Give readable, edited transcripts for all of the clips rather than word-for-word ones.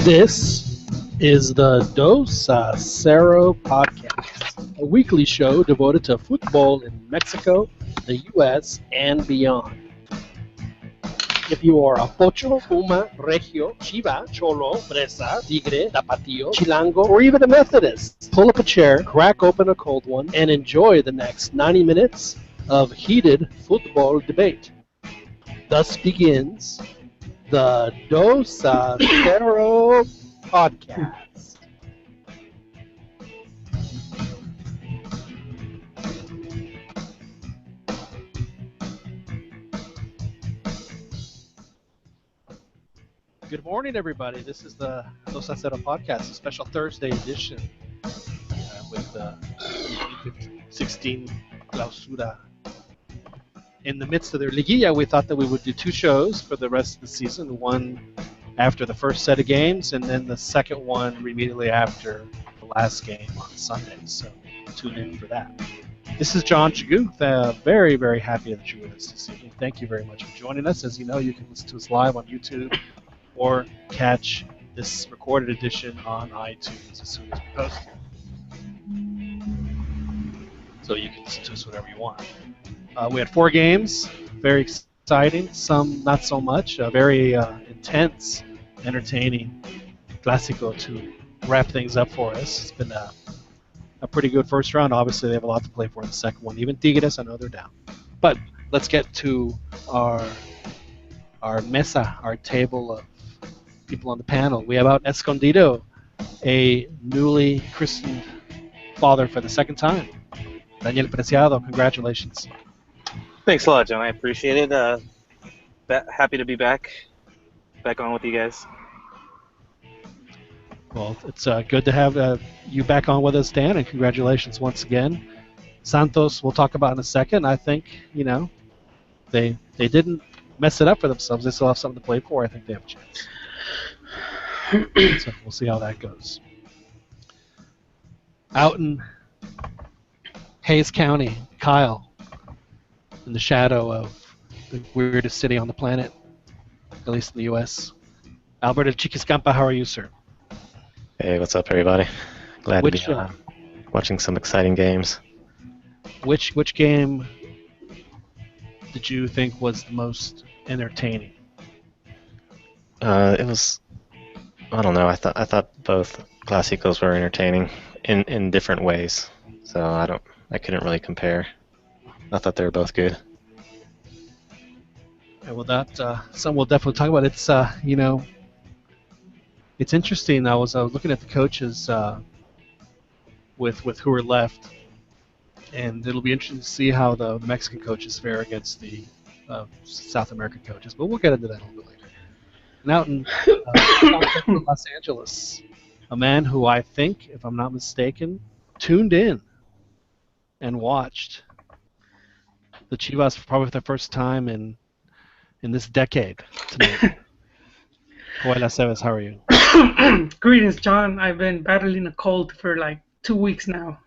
This is the Dos a Cero podcast, a weekly show devoted to football in Mexico, the U.S., and beyond. If you are a Pocho, Puma, Regio, Chiva, Cholo, Fresa, Tigre, Tapatío, Chilango, or even a Methodist, pull up a chair, crack open a cold one, and enjoy the next 90 minutes of heated football debate. Thus begins the Dos a Cero podcast. Good morning, everybody. This is the Dos a Cero podcast, a special Thursday edition with the 16 Clausura. In the midst of their Liguilla, we thought that we would do two shows for the rest of the season, one after the first set of games, and then the second one immediately after the last game on Sunday. So tune in for that. This is John Chaguth. Very, very happy that you're with us this evening. Thank you very much for joining us. As you know, you can listen to us live on YouTube or catch this recorded edition on iTunes as soon as we post it. So you can listen to us whenever you want. We had 4 games, very exciting, some not so much, very intense, entertaining Clásico to wrap things up for us. It's been a pretty good first round. Obviously, they have a lot to play for in the second one. Even Tigres, I know they're down. But let's get to our mesa, our table of people on the panel. We have out Escondido, a newly christened father for the second time. Daniel Preciado, congratulations. Thanks a lot, John. I appreciate it. Happy to be back on with you guys. Well, it's good to have you back on with us, Dan, and congratulations once again. Santos, we'll talk about in a second. I think, they didn't mess it up for themselves. They still have something to play for. I think they have a chance. So we'll see how that goes. Out in Hayes County, Kyle, in the shadow of the weirdest city on the planet, at least in the U.S. Alberto Chiquiscampa, how are you, sir? Hey, what's up, everybody? Glad to be watching some exciting games. Which game did you think was the most entertaining? It was, I don't know. I thought both Clásicos were entertaining in different ways. So I couldn't really compare. I thought they were both good. Yeah, well, that some we'll definitely talk about. It's it's interesting. I was looking at the coaches with who are left, and it'll be interesting to see how the Mexican coaches fare against the South American coaches. But we'll get into that a little bit later. And out in Los Angeles, a man who I think, if I'm not mistaken, tuned in and watched the Chivas for probably the first time in this decade tonight. Joel Aceves, how are you? Greetings, John. I've been battling a cold for like 2 weeks now,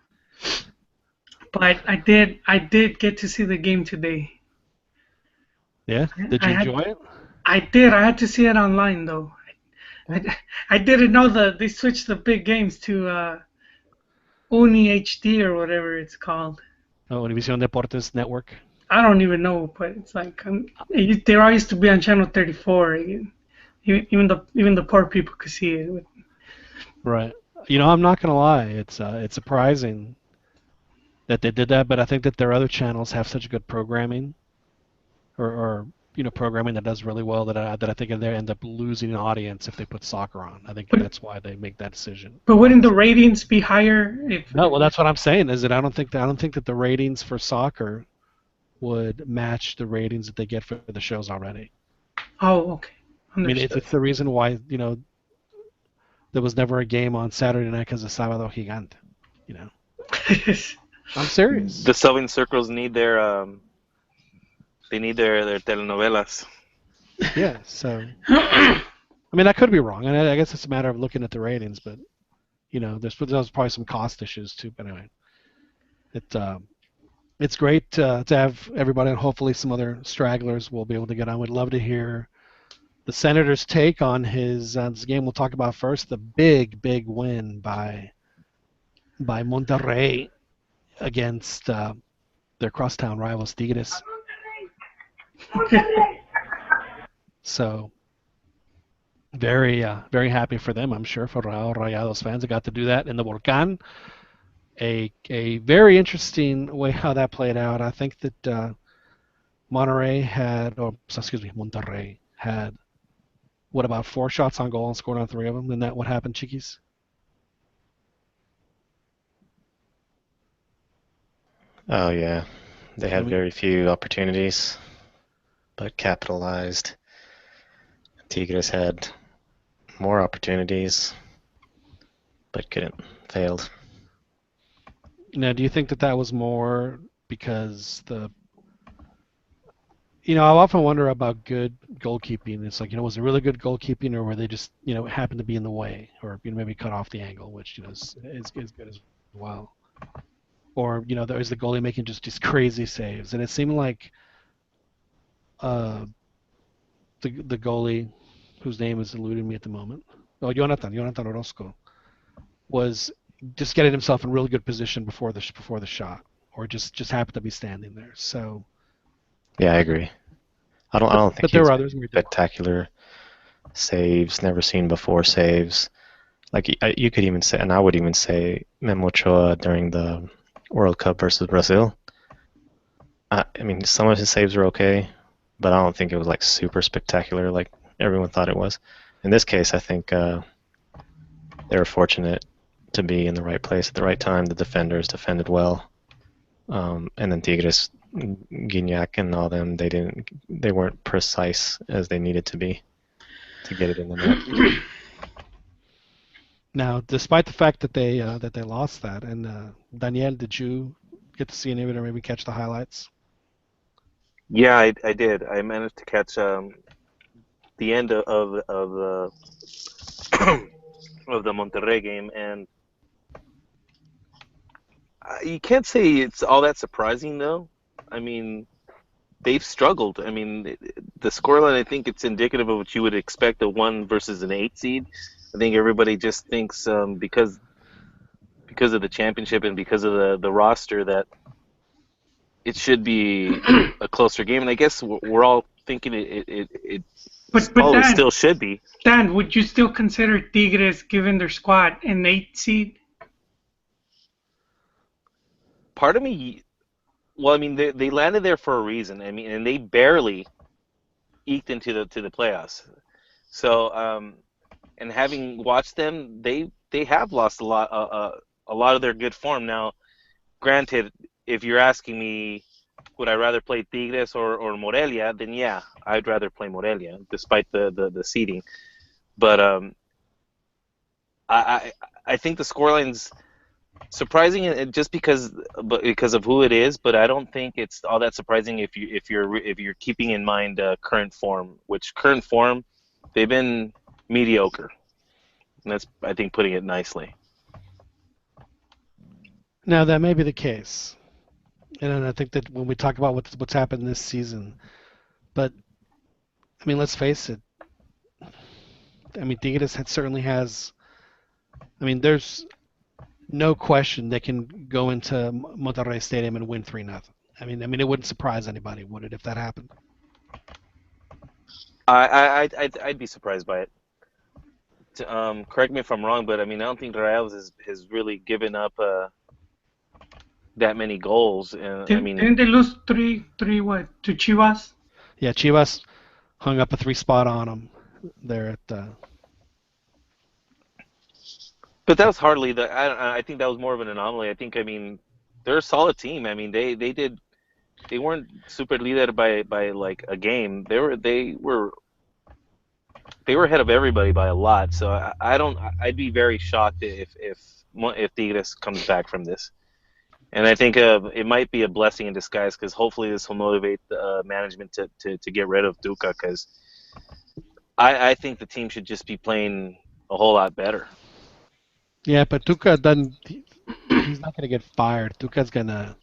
but I did get to see the game today. Yeah? Did you enjoy it? I did. I had to see it online though. I didn't know that they switched the big games to Uni HD or whatever it's called. Oh, Univision Deportes Network. I don't even know, but it's like they all used to be on channel 34. Even the poor people could see it. Right. I'm not gonna lie. It's surprising that they did that, but I think that their other channels have such good programming, or programming that does really well that I think they end up losing an audience if they put soccer on. I think that's why they make that decision. But wouldn't the ratings be higher if? No, well, that's what I'm saying. Is that I don't think that the ratings for soccer would match the ratings that they get for the shows already. Oh, okay. Understood. I mean, it's the reason why there was never a game on Saturday night because of Sábado Gigante. I'm serious. The subbing circles need their telenovelas. Yeah, so I mean that could be wrong, and I guess it's a matter of looking at the ratings, but there's probably some cost issues too. But anyway, it's great to have everybody, and hopefully some other stragglers will be able to get on. We'd love to hear the Senators' take on his this game we'll talk about first. The big win by Monterrey against their crosstown rivals Tigres. So very happy for them, I'm sure, for Rayados fans. They got to do that in the Volcán. A very interesting way how that played out. I think that Monterrey had what, about 4 shots on goal and scored on 3 of them. Isn't that what happened, Chiquis? Oh yeah, they had very few opportunities, but capitalized. Tigres had more opportunities, but failed. Now, do you think that was more because I often wonder about good goalkeeping. It's like, was it really good goalkeeping, or were they just, happened to be in the way, or maybe cut off the angle, which is good as well. Or is the goalie making just crazy saves? And it seemed like the goalie, whose name is eluding me at the moment, Jonathan Orozco, was just getting himself in really good position before the shot, or just happened to be standing there. So yeah, I agree. I don't think but there were others spectacular saves, never seen before saves. Like you could even say, and I would even say, Memo Ochoa during the World Cup versus Brazil. I mean, some of his saves were okay, but I don't think it was like super spectacular like everyone thought it was. In this case, I think they were fortunate to be in the right place at the right time. The defenders defended well, and then Tigres, Guignac, and all them, they weren't precise as they needed to be to get it in the net. Now, despite the fact that they lost that, and Daniel, did you get to see any of it or maybe catch the highlights? Yeah, I did. I managed to catch the end of the of the Monterrey game, and you can't say it's all that surprising though. I mean, they've struggled. I mean, the scoreline, I think it's indicative of what you would expect, a 1 versus an 8 seed. I think everybody just thinks because of the championship and because of the roster that it should be a closer game. And I guess we're all thinking it But probably Dan, still should be. Dan, would you still consider Tigres, given their squad, an 8 seed? Part of me, well, I mean, they landed there for a reason. I mean, and they barely eked into the playoffs. So, and having watched them, they have lost a lot of their good form. Now, granted, if you're asking me, would I rather play Tigres or Morelia? Then yeah, I'd rather play Morelia, despite the seeding. But I think the scoreline's surprising just because of who it is, but I don't think it's all that surprising if you're keeping in mind current form, which current form they've been mediocre. And that's, I think, putting it nicely. Now, that may be the case, and I think that when we talk about what's happened this season, but I mean, let's face it. I mean, Tigres certainly has. I mean, there's no question they can go into Monterrey Stadium and win 3-0. I mean, it wouldn't surprise anybody, would it, if that happened? I'd be surprised by it. Correct me if I'm wrong, but I mean, I don't think Rayados has really given up that many goals. Didn't they lose 3 what, to Chivas? Yeah, Chivas hung up a 3 spot on them there at. But that was hardly the. I think that was more of an anomaly. I mean, they're a solid team. I mean, they weren't super leaded by like a game. They were ahead of everybody by a lot. So I'd be very shocked if Tigres comes back from this. And I think it might be a blessing in disguise, because hopefully this will motivate the management to get rid of Duca, because I think the team should just be playing a whole lot better. Yeah, but Tuca doesn't. He's not going to get fired. Tuca's going to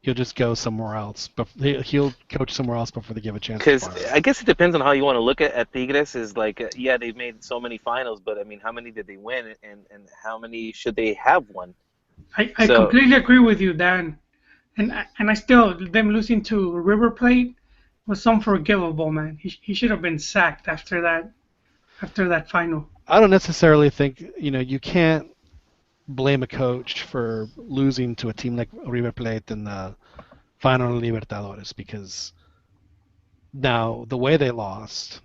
he'll just go somewhere else. But he'll coach somewhere else before they give a chance to Because fire him. I guess it depends on how you want to look at Tigres. Is like, yeah, they've made so many finals, but I mean, how many did they win, and how many should they have won? I So completely agree with you, Dan. And I still them losing to River Plate was unforgivable, man. He should have been sacked after that final. I don't necessarily think you can't blame a coach for losing to a team like River Plate in the final Libertadores because now the way they lost,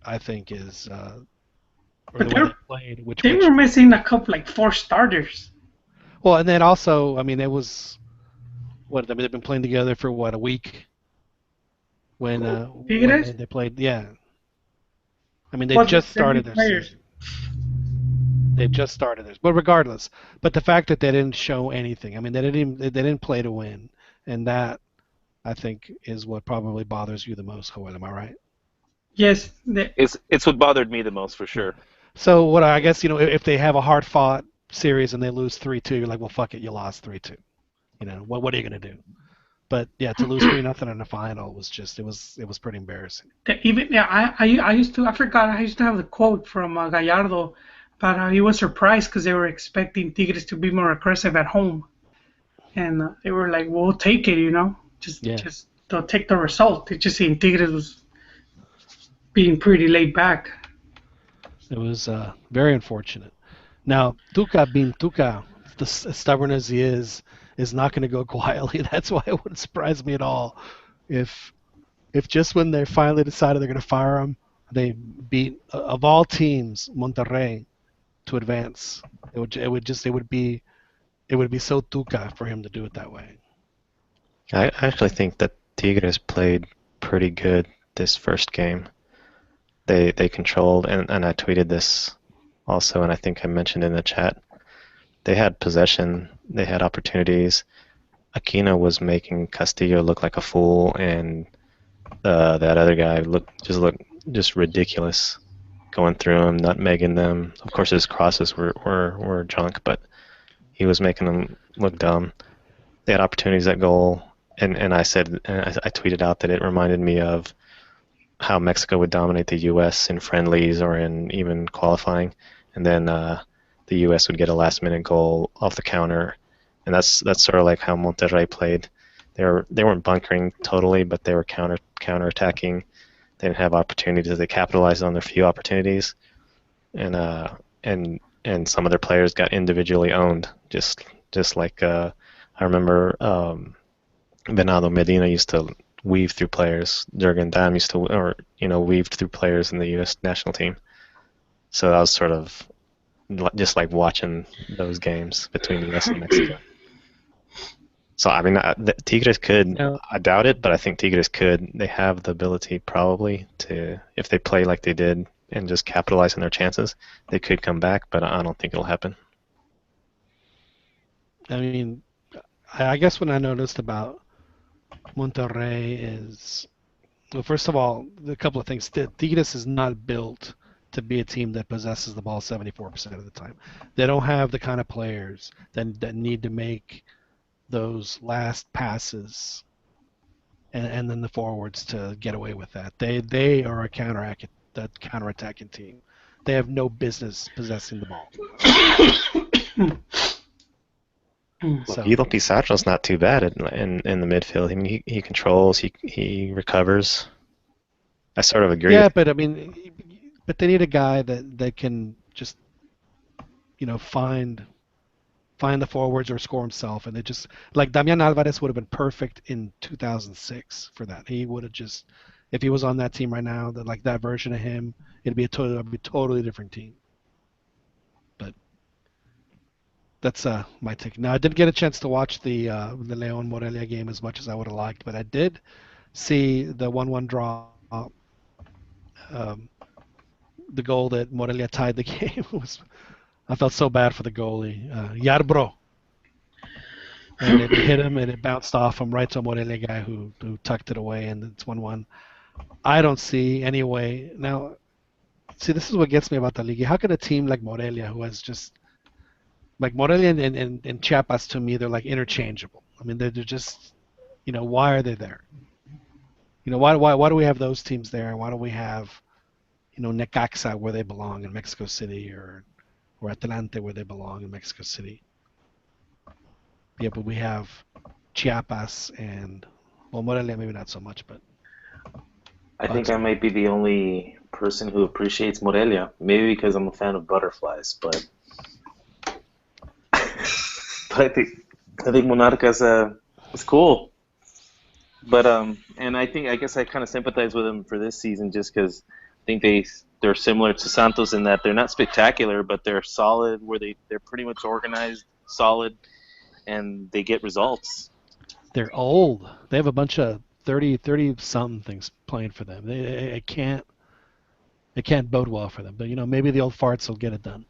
I think, is or But the way they played, they were missing a couple like 4 starters. well, and then also, I mean, it was what I mean, they've been playing together for what a week when Tigres? they played, yeah. I mean, they Well, just they're new started their players. season. They just started theirs, but regardless, but the fact that they didn't show anything, I mean, they didn't play to win, and that I think is what probably bothers you the most, Joel. Am I right? Yes, it's what bothered me the most for Yeah. sure. So what I guess if they have a hard fought series and they lose 3-2, you're like, well, fuck it, you lost 3-2. What are you gonna do? But yeah, to lose 3-0 in the final was just it was pretty embarrassing. even yeah, I used to I forgot I used to have the quote from Gallardo about how he was surprised because they were expecting Tigres to be more aggressive at home, and they were like, "We'll take it, Yeah. just they'll take the result." It just seemed Tigres was being pretty laid back. It was very unfortunate. Now, Tuca being Tuca, as stubborn as he is not going to go quietly. That's why it wouldn't surprise me at all if just when they finally decided they're going to fire him, they beat of all teams Monterrey to advance. It would be so Tuca for him to do it that way. I actually think that Tigres played pretty good this first game. They controlled, and I tweeted this also, and I think I mentioned in the chat. They had possession, they had opportunities. Aquino was making Castillo look like a fool, and that other guy looked just ridiculous, going through him, nutmegging them. Of course, his crosses were junk, but he was making them look dumb. They had opportunities at goal, and I said, I tweeted out that it reminded me of how Mexico would dominate the U.S. in friendlies or in even qualifying, and then the U.S. would get a last-minute goal off the counter, and that's sort of like how Monterrey played. They weren't bunkering totally, but they were counter-attacking. They didn't have opportunities. They capitalized on their few opportunities, and some of their players got individually owned. Just like I remember Venado Medina used to weave through players. Jurgen Damm used to, weaved through players in the U.S. national team. So that was sort of just like watching those games between the U.S. and Mexico. So I mean, Tigres could. No. I doubt it, but I think Tigres could. They have the ability probably to, if they play like they did and just capitalize on their chances, they could come back. But I don't think it'll happen. I mean, I guess what I noticed about Monterrey is, well, first of all, a couple of things. Tigres is not built to be a team that possesses the ball 74% of the time. They don't have the kind of players that need to make those last passes and then the forwards to get away with that. They are a counterattacking team. They have no business possessing the ball. So, Guido Pizarro's not too bad in the midfield. I mean, he controls, he recovers. I sort of agree. yeah, but I mean, but they need a guy that can just find the forwards or score himself, and they just like Damian Alvarez would have been perfect in 2006 for that. He would have just, if he was on that team right now, that version of him, it'd be a totally different team. But that's my take. Now I didn't get a chance to watch the Leon Morelia game as much as I would have liked, but I did see the 1-1 draw. The goal that Morelia tied the game I felt so bad for the goalie, Yarbro. And it hit him, and it bounced off him right to a Morelia guy who tucked it away, and it's 1-1. I don't see any way. Now, see, this is what gets me about the league. How can a team like Morelia, who has just, like Morelia and Chiapas, to me, they're like interchangeable. I mean, they're just, why are they there? Why do we have those teams there, and why do we have, Necaxa where they belong in Mexico City, or Atlante where they belong in Mexico City? Yeah, but we have Chiapas and, well, Morelia maybe not so much, but I think I might be the only person who appreciates Morelia. Maybe because I'm a fan of butterflies, but I think Monarcas is cool. But and I guess I kind of sympathize with them for this season just because I think they're similar to Santos in that they're not spectacular, but they're solid. Where they're pretty much organized, solid, and they get results. they're old. They have a bunch of 30 somethings playing for them. It can't bode well for them. But maybe the old farts will get it done.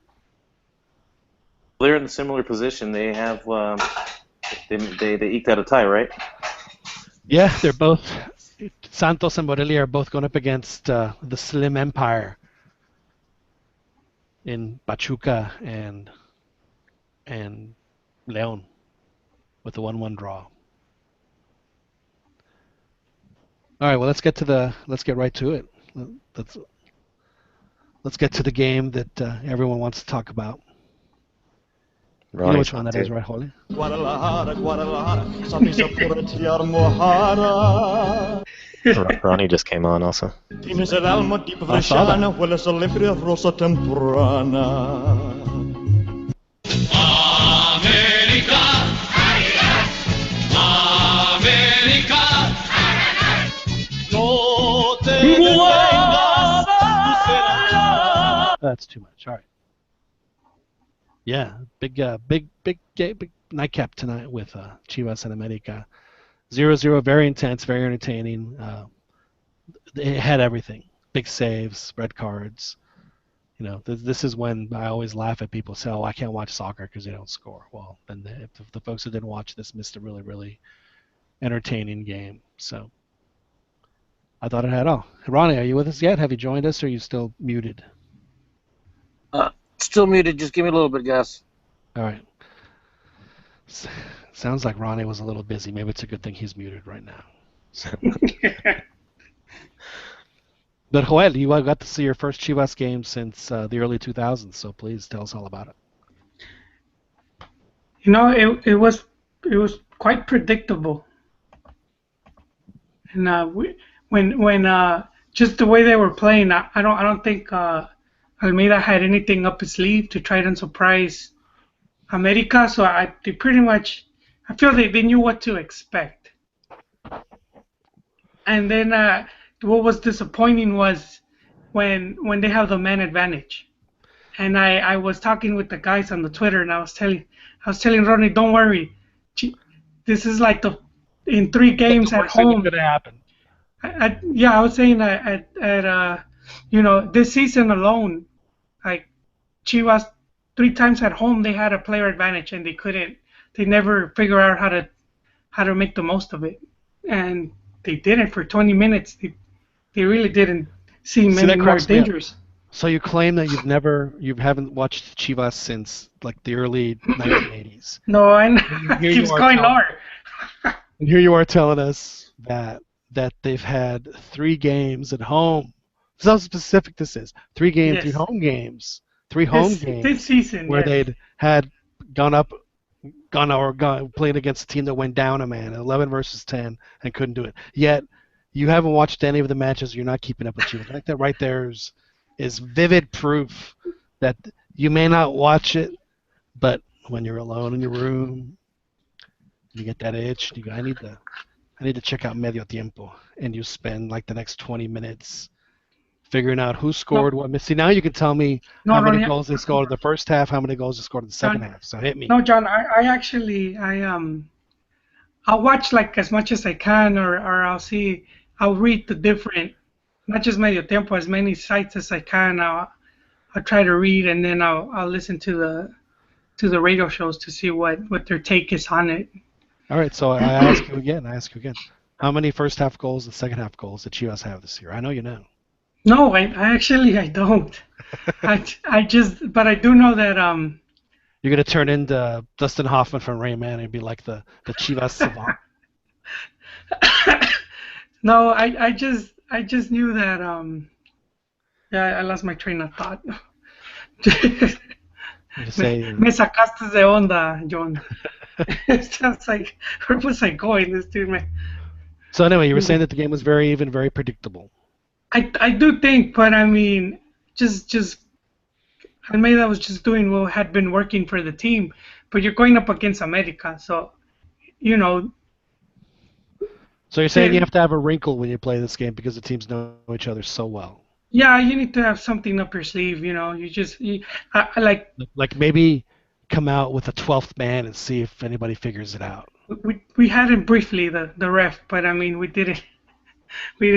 They're in a similar position. They have they eked out a tie, right? Yeah, they're both. Santos and Morelia are both going up against the Slim Empire in Pachuca and León with the 1-1 draw. All right, well, let's get right to it. Let's get to the game that everyone wants to talk about. You know which one that is, right, Holly? Ronnie just came on also. Tienes el alma tipo bresciana, hueles a limpia rosa temprana. América, América, no te detengas, tú serás. That's too much. All right. Yeah, big nightcap tonight with Chivas and America. 0-0, very intense, very entertaining. It had everything. Big saves, red cards. This is when I always laugh at people say, "Oh, I can't watch soccer because they don't score." Well, then if the folks who didn't watch this missed a really, really entertaining game. So I thought it had all. Ronnie, are you with us yet? Have you joined us, or are you still muted? Still muted. Just give me a little bit, guys. All right. Sounds like Ronnie was a little busy. Maybe it's a good thing he's muted right now. But Joel, you got to see your first Chivas game since the early 2000s, so please tell us all about it. It was quite predictable, and when just the way they were playing, I don't think Almeida had anything up his sleeve to try and surprise America. So they pretty much, I feel they knew what to expect. And then what was disappointing was when they have the man advantage. And I was talking with the guys on the Twitter, and I was telling Ronnie, don't worry, this is like in 3 games at home. Going to happen. I was saying that at this season alone, like Chivas 3 times at home they had a player advantage, and they never figure out how to make the most of it, and they didn't for 20 minutes. They really didn't seem any more dangerous. So you claim that you haven't watched Chivas since like the early 1980s. No, and it keeps going lower. And here you are telling us that they've had 3 games at home. This is how specific this is. 3 games, yes. 3 home games. 3 home games this season, where yes. they'd had played against a team that went down a man, 11 versus 10, and couldn't do it. Yet you haven't watched any of the matches. You're not keeping up with Chivas. I think that right there is vivid proof that you may not watch it, but when you're alone in your room, you get that itch. You go, I need to check out Medio Tiempo, and you spend like the next 20 minutes figuring out who scored what. See, now you can tell me how many goals they scored in the first half, how many goals they scored in the second half. So hit me. No, John, I'll watch like as much as I can, or I'll read the different, not just Medio Tiempo, as many sites as I can. I'll try to read, and then I'll listen to the radio shows to see what their take is on it. All right, so I ask you again. How many first half goals and second half goals did Chivas have this year? I know you know. No, I don't. But I do know that You're gonna turn into Dustin Hoffman from Rain Man and be like the Chivas savant. No, I just knew that yeah, I lost my train of thought. You just say, Me sacaste de onda, John. It sounds like, where was I going? This dude, man. so anyway, you were saying that the game was very even, very predictable. I do think, but I mean, just Almeida was just doing what had been working for the team, but you're going up against America, so you know. So you're saying you have to have a wrinkle when you play this game because the teams know each other so well. Yeah, you need to have something up your sleeve, you know. I like Like maybe come out with a 12th man and see if anybody figures it out. we had it briefly the ref, but I mean we didn't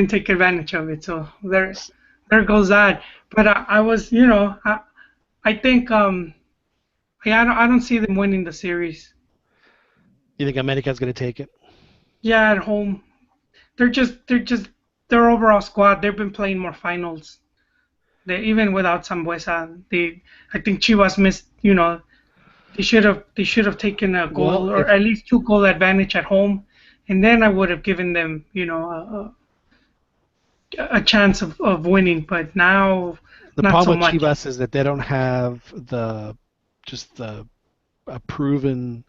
take advantage of it, so there goes that. But I was, you know, I think yeah, I don't see them winning the series. You think America's going to take it? Yeah, at home. They're just their overall squad. They've been playing more finals. They even without Sambuesa, I think Chivas missed. You know, they should have taken a goal Well, or at least 2 goal advantage at home, and then I would have given them, you know, a chance of winning. But now, the not so problem with much. Chivas is that they don't have the a proven,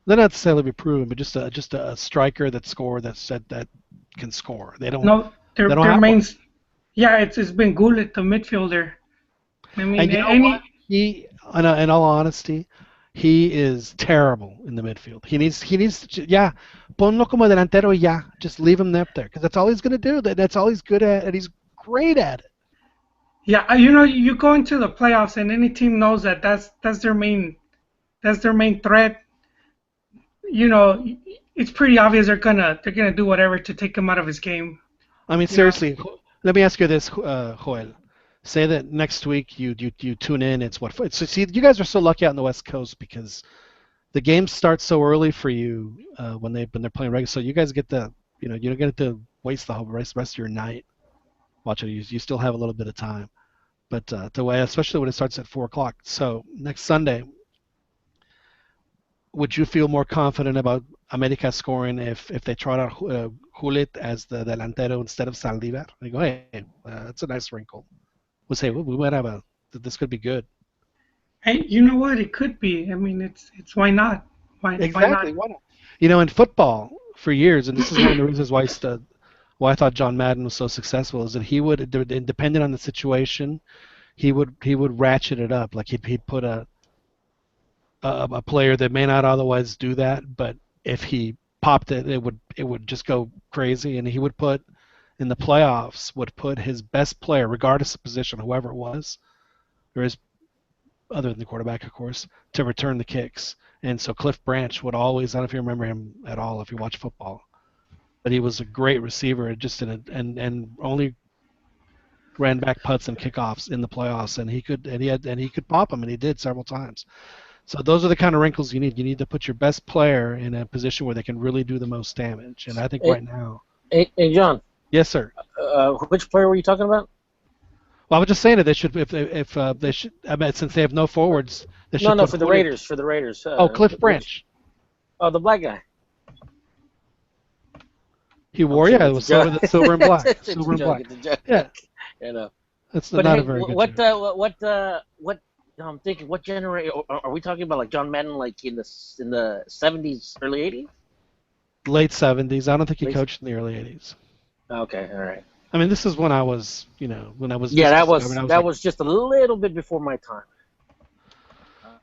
not necessarily be proven, but just a striker that can score. They don't No, they don't their have one. main. Yeah, it's been Gullit, the midfielder. I mean, And you know what? In all honesty, he is terrible in the midfield. He needs to, yeah, ponlo como delantero y ya. Just leave him up there because that's all he's going to do. That's all he's good at, and he's great at it. Yeah, you know, you go into the playoffs and any team knows that that's their main threat. You know, it's pretty obvious they're gonna do whatever to take him out of his game. I mean, You know, seriously, let me ask you this, Joel. Say that next week you tune in. It's what? So see, you guys are so lucky out on the West Coast because the games start so early for you when they're playing regular. So you guys get you don't get to waste the whole rest of your night watching it. You still have a little bit of time, but the way, especially when it starts at 4 o'clock. So next Sunday, would you feel more confident about America scoring if they trot out Hulit as the delantero instead of Saldívar? They go, hey, that's a nice wrinkle. We'll say we might have this could be good. hey, you know what? It could be. I mean, it's why not? Why not? Exactly. Why not? You know, in football for years, and this is one of the reasons why I thought John Madden was so successful is that he would, depending on the situation, he would ratchet it up. Like he'd put a player that may not otherwise do that, but if he popped it, it would just go crazy, and he would put in the playoffs would put his best player, regardless of position, whoever it was, or his other than the quarterback, of course, to return the kicks. And so Cliff Branch would always, I don't know if you remember him at all if you watch football, but he was a great receiver, just and only ran back putts and kickoffs in the playoffs, and he could pop them, and he did several times. So those are the kind of wrinkles you need. You need to put your best player in a position where they can really do the most damage. And I think right now. Hey, John. Yes, sir. Which player were you talking about? Well, I was just saying that they should, if they should, I mean, since they have no forwards, they should. No, for the Raiders. For the Raiders. Cliff Branch. Oh, the black guy. He wore, yeah, it was silver and black. Silver and black. Yeah. You know. That's not a very good. What? I'm thinking, what generation are we talking about? Like John Madden, like in the 70s, early 80s? Late 70s. I don't think he coached in the early 80s. Okay, all right. I mean, this is when I was, when I was. Yeah, that was just a little bit before my time.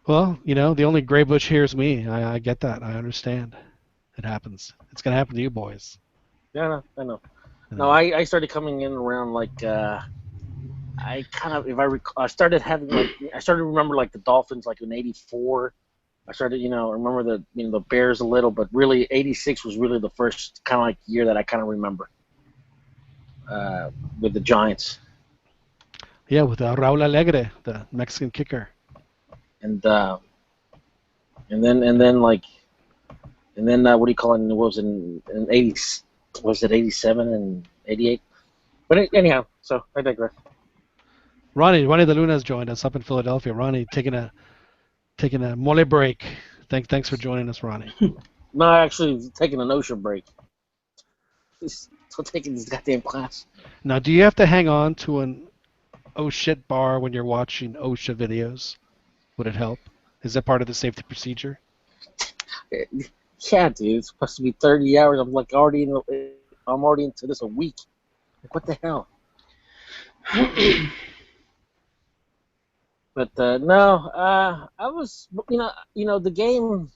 Well, the only gray bush here is me. I get that. I understand. It happens. It's gonna happen to you boys. Yeah, I know. No, I started coming in around like. I kind of, if I recall, I started to remember like the Dolphins like in '84. I started, remember the Bears a little, but really '86 was really the first kind of like year that I kind of remember with the Giants. Yeah, with Raúl Alegre, the Mexican kicker. And then what do you call it? It was in '80. Was it '87 and '88? But anyhow, so I digress. Ronnie De Luna has joined us up in Philadelphia. Ronnie taking a Taking a mole break. Thanks for joining us, Ronnie. No, actually taking an OSHA break. Still taking this goddamn class. Now, do you have to hang on to an oh shit bar when you're watching OSHA videos? Would it help? Is that part of the safety procedure? Yeah, dude. It's supposed to be 30 hours. I'm like already I'm already into this a week. Like, what the hell? But no, I was, the game.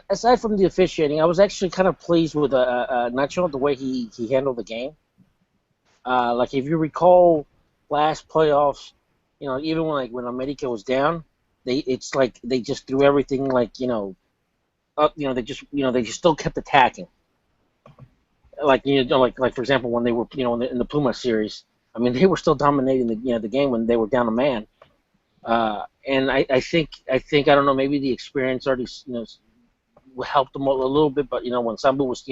Aside from the officiating, I was actually kind of pleased with Nacho, the way he handled the game. Like if you recall, last playoffs, even when America was down, it's like they just threw everything like up. They just still kept attacking. Like like for example, when they were in the Puma series, I mean they were still dominating the game when they were down a man. And I think I don't know, maybe the experience already helped them a little bit, but when Sambu was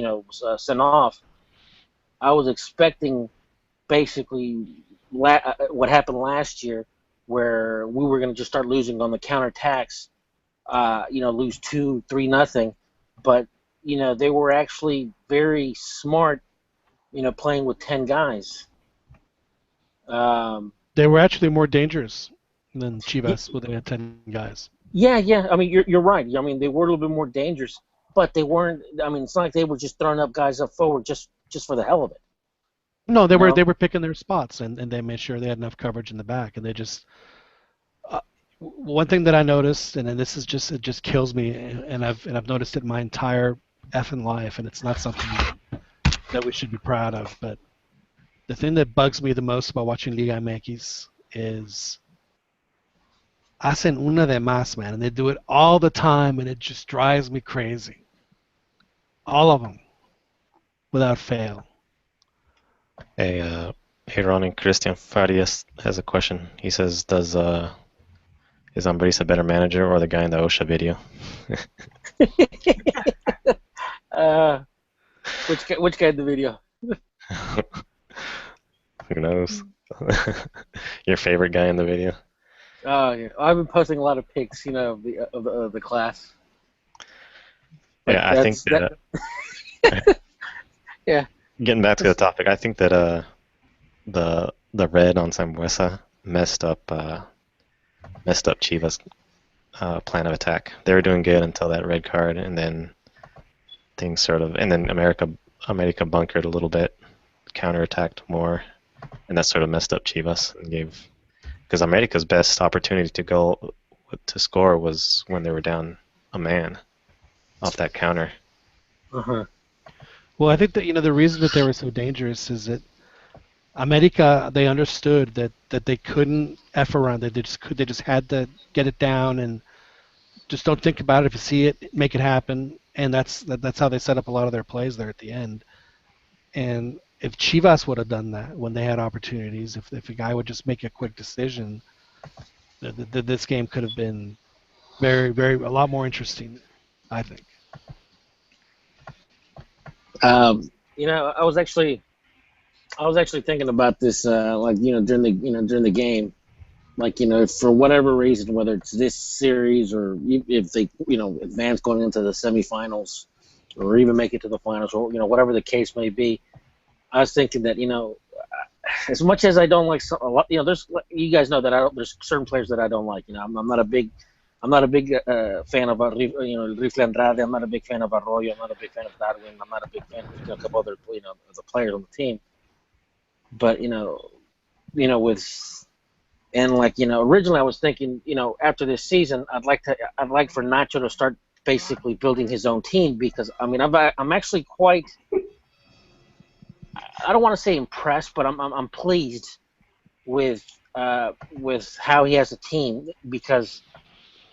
sent off, I was expecting basically what happened last year, where we were going to just start losing on the counterattacks, lose 2-3-0, but they were actually very smart, playing with 10 guys. They were actually more dangerous than Chivas when they had 10 guys. Yeah. I mean, you're right. I mean, they were a little bit more dangerous, but they weren't. I mean, it's not like they were just throwing up guys up forward just for the hell of it. No, they were picking their spots, and they made sure they had enough coverage in the back, and they just. One thing that I noticed, and this is it just kills me, and I've noticed it my entire effing life, and it's not something that we should be proud of, but the thing that bugs me the most about watching Liga MX is hacen una de más, man, and they do it all the time, and it just drives me crazy. All of them, without fail. Hey, Ron, Christian Farias has a question. He says, is Ambriz a better manager or the guy in the OSHA video? Which guy in the video? Who knows? Your favorite guy in the video? Oh, yeah. I've been posting a lot of pics, of the class. But yeah, I think that. Yeah. Getting back to the topic, I think that the red on Sambuesa messed up Chivas' plan of attack. They were doing good until that red card, and then things and then America bunkered a little bit, counterattacked more, and that sort of messed up Chivas and because America's best opportunity to score was when they were down a man off that counter. Uh-huh. Well, I think that the reason that they were so dangerous is that America, they understood that they couldn't F around. They just had to get it down and just don't think about it. If you see it, make it happen. And that's how they set up a lot of their plays there at the end. And if Chivas would have done that when they had opportunities, if a guy would just make a quick decision, this game could have been very, very a lot more interesting, I think. I was actually thinking about this, during the game, for whatever reason, whether it's this series or if they, advance going into the semifinals or even make it to the finals or, whatever the case may be, I was thinking that, as much as I don't like a lot, there's, you guys know that there's certain players that I don't like. I'm not a big fan of Rifle Andrade. I'm not a big fan of Arroyo. I'm not a big fan of Darwin. I'm not a big fan of a couple other of the players on the team. But originally I was thinking, after this season, I'd like for Nacho to start basically building his own team, because I'm actually quite, I don't want to say impressed, but I'm pleased with how he has a team, because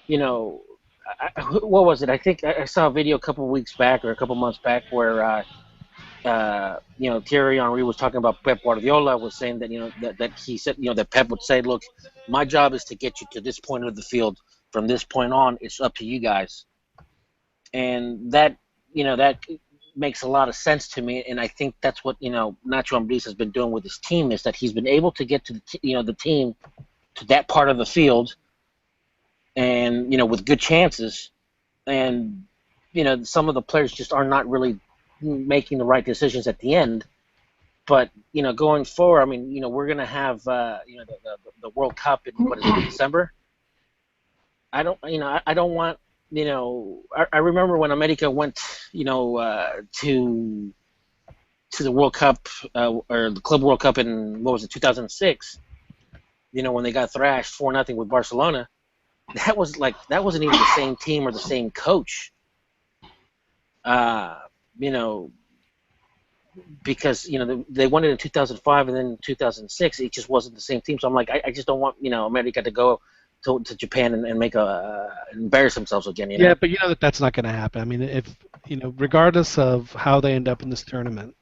what was it? I think I saw a video a couple weeks back or a couple months back where Thierry Henry was talking about Pep Guardiola, was saying that that he said that Pep would say, look, my job is to get you to this point of the field. From this point on, it's up to you guys. And that that makes a lot of sense to me, and I think that's what Nacho Ambriz has been doing with his team, is that he's been able to get to the team to that part of the field, and with good chances, and some of the players just are not really making the right decisions at the end. But going forward, I mean, we're gonna have the World Cup in what is it, December. I don't want I remember when America went to the World Cup or the Club World Cup in what was it 2006. When they got thrashed 4-0 with Barcelona. That wasn't even the same team or the same coach. Because they won it in 2005 and then in 2006 it just wasn't the same team. So I'm like, I just don't want America to go to Japan and make embarrass themselves again. Yeah, but that's not going to happen. I mean, if regardless of how they end up in this tournament,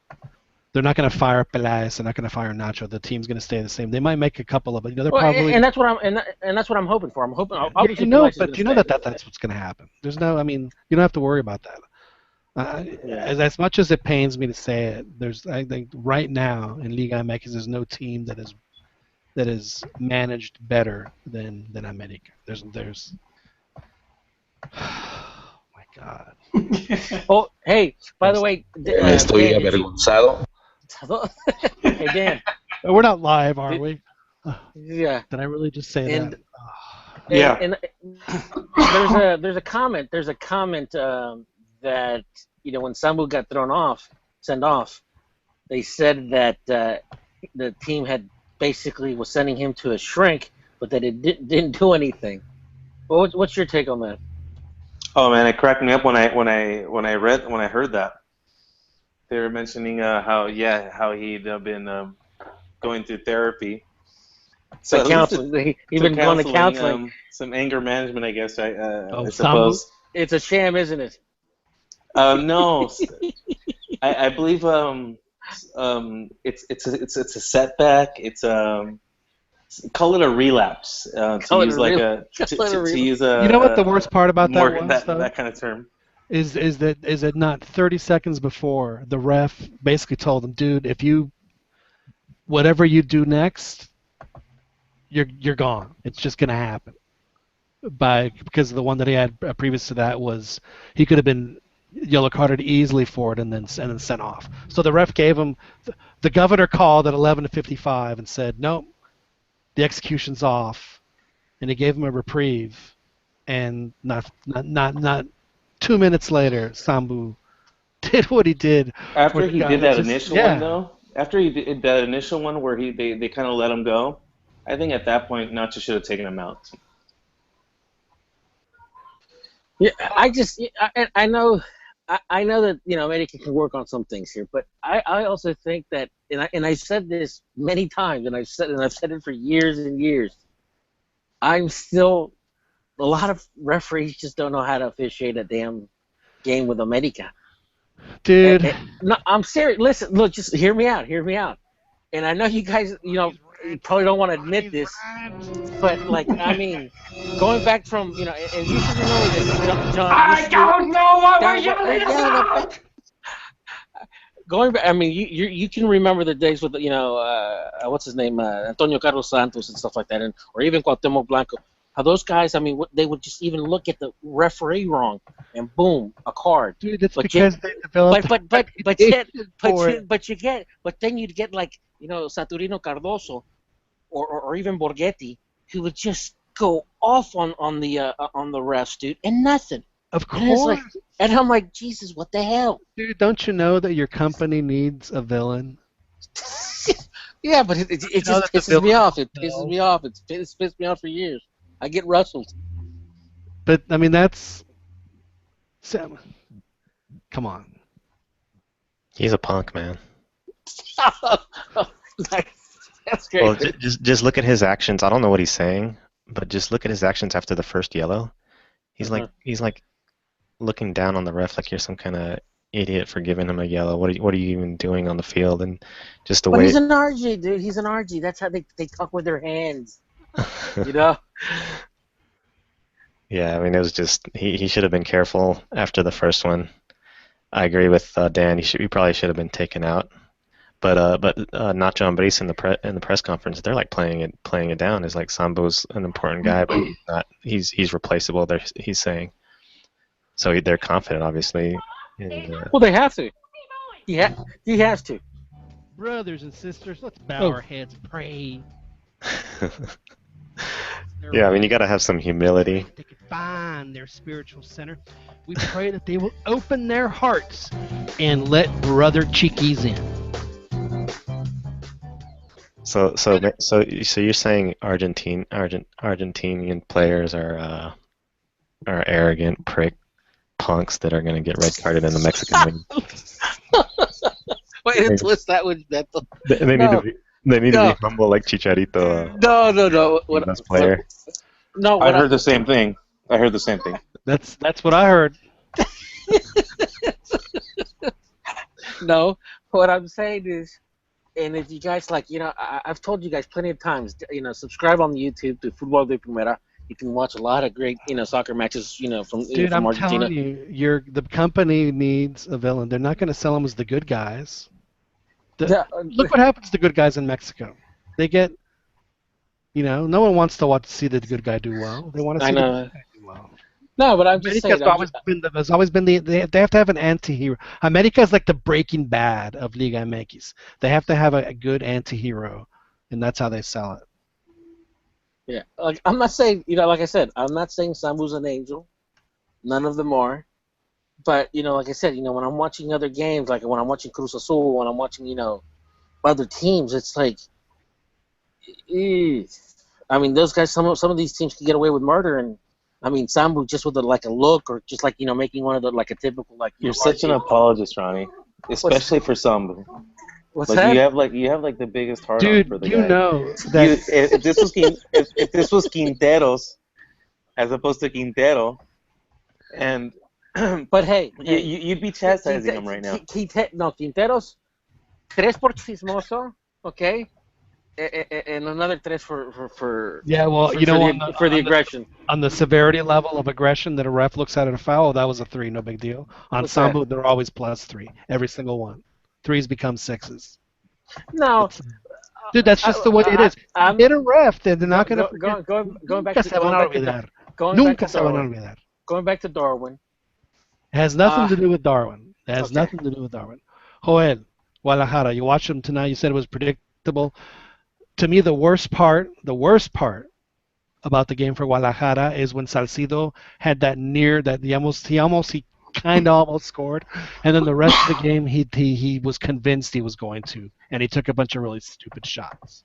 they're not going to fire Pelaez. They're not going to fire Nacho. The team's going to stay the same. They might make a couple of, but they're probably. And that's what I'm hoping for. I'm hoping. Obviously, but that's what's going to happen. There's no. I mean, you don't have to worry about that. As much as it pains me to say it, I think right now in Liga MX there's no team that is managed better than America. There's. Oh my God. Oh, hey, by the way, estoy avergonzado. Hey Dan, we're not live, are we? Yeah. Did I really just say that? Yeah. And there's a comment that when Sambu got sent off, they said that the team had basically was sending him to a shrink, but that it didn't do anything. What's your take on that? Oh man, it cracked me up when I heard that. They were mentioning how he'd been going through therapy. So counseling. He'd been going to counseling. Some anger management, I guess. I suppose. It's a sham, isn't it? No, I believe it's a setback. It's call it a relapse. To use a you know what the worst part about that was, that kind of term is that not 30 seconds before the ref basically told him, dude, whatever you do next, you're gone. It's just gonna happen. Because the one that he had previous to that was he could have been yellow carded easily for it and then sent off. So the ref gave him the governor called at 11:55 and said, nope, the execution's off, and he gave him a reprieve. And not 2 minutes later, Sambu did what he did. After he did that initial one, though, after he did that initial one where they kind of let him go, I think at that point Nacho should have taken him out. Yeah, I know that America can work on some things here, but I also think that, and I said this many times, and I've said it for years and years. I'm still, a lot of referees just don't know how to officiate a damn game with America. Dude, no, I'm serious. Listen, look, just hear me out. And I know you guys, you probably don't want to admit this, but I mean, going back from, and you should know this, John. I don't know what we're yelling about. Going back, I mean, you can remember the days with, what's his name, Antonio Carlos Santos and stuff like that, or even Cuauhtemoc Blanco. How those guys, I mean, they would just even look at the referee wrong, and boom, a card. Dude, that's because they developed. But then you'd get Saturnino Cardoso, or even Borghetti, who would just go off on the refs, dude, and nothing. Of course. And I'm like, Jesus, what the hell? Dude, don't you know that your company needs a villain? Yeah, but it just pisses me off. It pisses me off. It's pissed me off for years. I get rustled. But, I mean, Sam, come on. He's a punk, man. That's great. Well, just look at his actions. I don't know what he's saying, but just look at his actions after the first yellow. He's like looking down on the ref like you're some kind of idiot for giving him a yellow. What are you even doing on the field? And just the way. But he's an RG, dude. He's an RG. That's how they talk with their hands. Yeah, I mean, it was just he should have been careful after the first one. I agree with Dan. He probably should have been taken out. but Nacho Ambriz in the press conference, they're like playing it down. Is like Sambo's an important guy, but he's not. He's replaceable. He's saying. So they're confident, obviously. Well, they have to. He has to. Brothers and sisters, let's bow our heads and pray. Yeah, I mean, you got to have some humility. They can find their spiritual center. We pray that they will open their hearts and let Brother Chiquis in. So you're saying Argentinian players are arrogant prick punks that are going to get red carded in the Mexican League? Way to twist that with Beto. They need to be humble like Chicharito. No. Best player. No, I heard the same thing. That's what I heard. No, what I'm saying is, and if you guys I've told you guys plenty of times, subscribe on YouTube to Fútbol de Primera. You can watch a lot of great, soccer matches, from Dude, from I'm Argentina. telling you, the company needs a villain. They're not going to sell them as the good guys. Look what happens to the good guys in Mexico. They get, no one wants to see the good guy do well. They want to see the good guy do well. No, but I'm just saying. There's always been they have to have an anti-hero. America is like the Breaking Bad of Liga MX. They have to have a good anti-hero, and that's how they sell it. Yeah, like I'm not saying, like I said, I'm not saying Sambu's an angel. None of them are. But, like I said, when I'm watching other games, like when I'm watching Cruz Azul, when I'm watching, other teams, it's like, I mean, those guys, some of these teams can get away with murder, and I mean, Sambu just with a look, or just making one of the a typical You're such an apologist, Ronnie, especially for Sambu. What's that? You have the biggest heart Dude, on for the you guy. know that If this was Quinteros, as opposed to Quintero, and but hey, you'd be chastising him right now. Quinteros, 3 por chismoso, okay, and another 3 for yeah, well, for the aggression. On the severity level of aggression that a ref looks at a foul, that was a 3, no big deal. On Sambu, they're always +3, every single one. 3s become 6s. No, dude, that's just the way it is. Hit a ref, they're not going to forget. Going back to Darwin. It has nothing to do with Darwin. Joel, Guadalajara, you watched them tonight. You said it was predictable. To me, the worst part about the game for Guadalajara is when Salcido had he kind of almost scored, and then the rest of the game he was convinced he was going to, and he took a bunch of really stupid shots.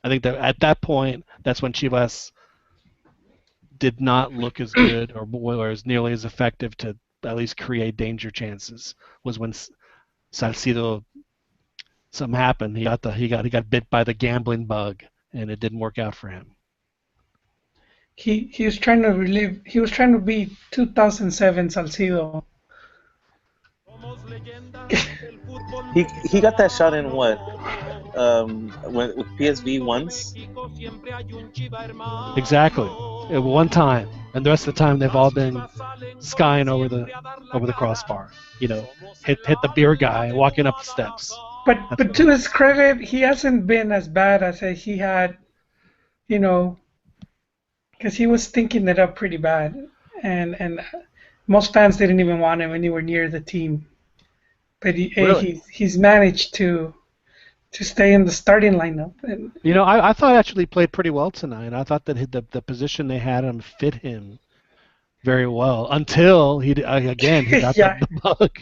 I think that at that point, that's when Chivas did not look as good or as nearly as effective to at least create danger chances. Was when Salcido, something happened. He got bit by the gambling bug, and it didn't work out for him. He was trying to relive. He was trying to be 2007 Salcido. He got that shot in what? With PSV once. Exactly, one time, and the rest of the time they've all been skying over the crossbar. Hit the beer guy walking up the steps. But to his credit, he hasn't been as bad as he had, because he was stinking it up pretty bad, and most fans didn't even want him anywhere near the team. But he's managed to stay in the starting lineup. And I thought actually he played pretty well tonight. I thought that the position they had him fit him very well until he got the bug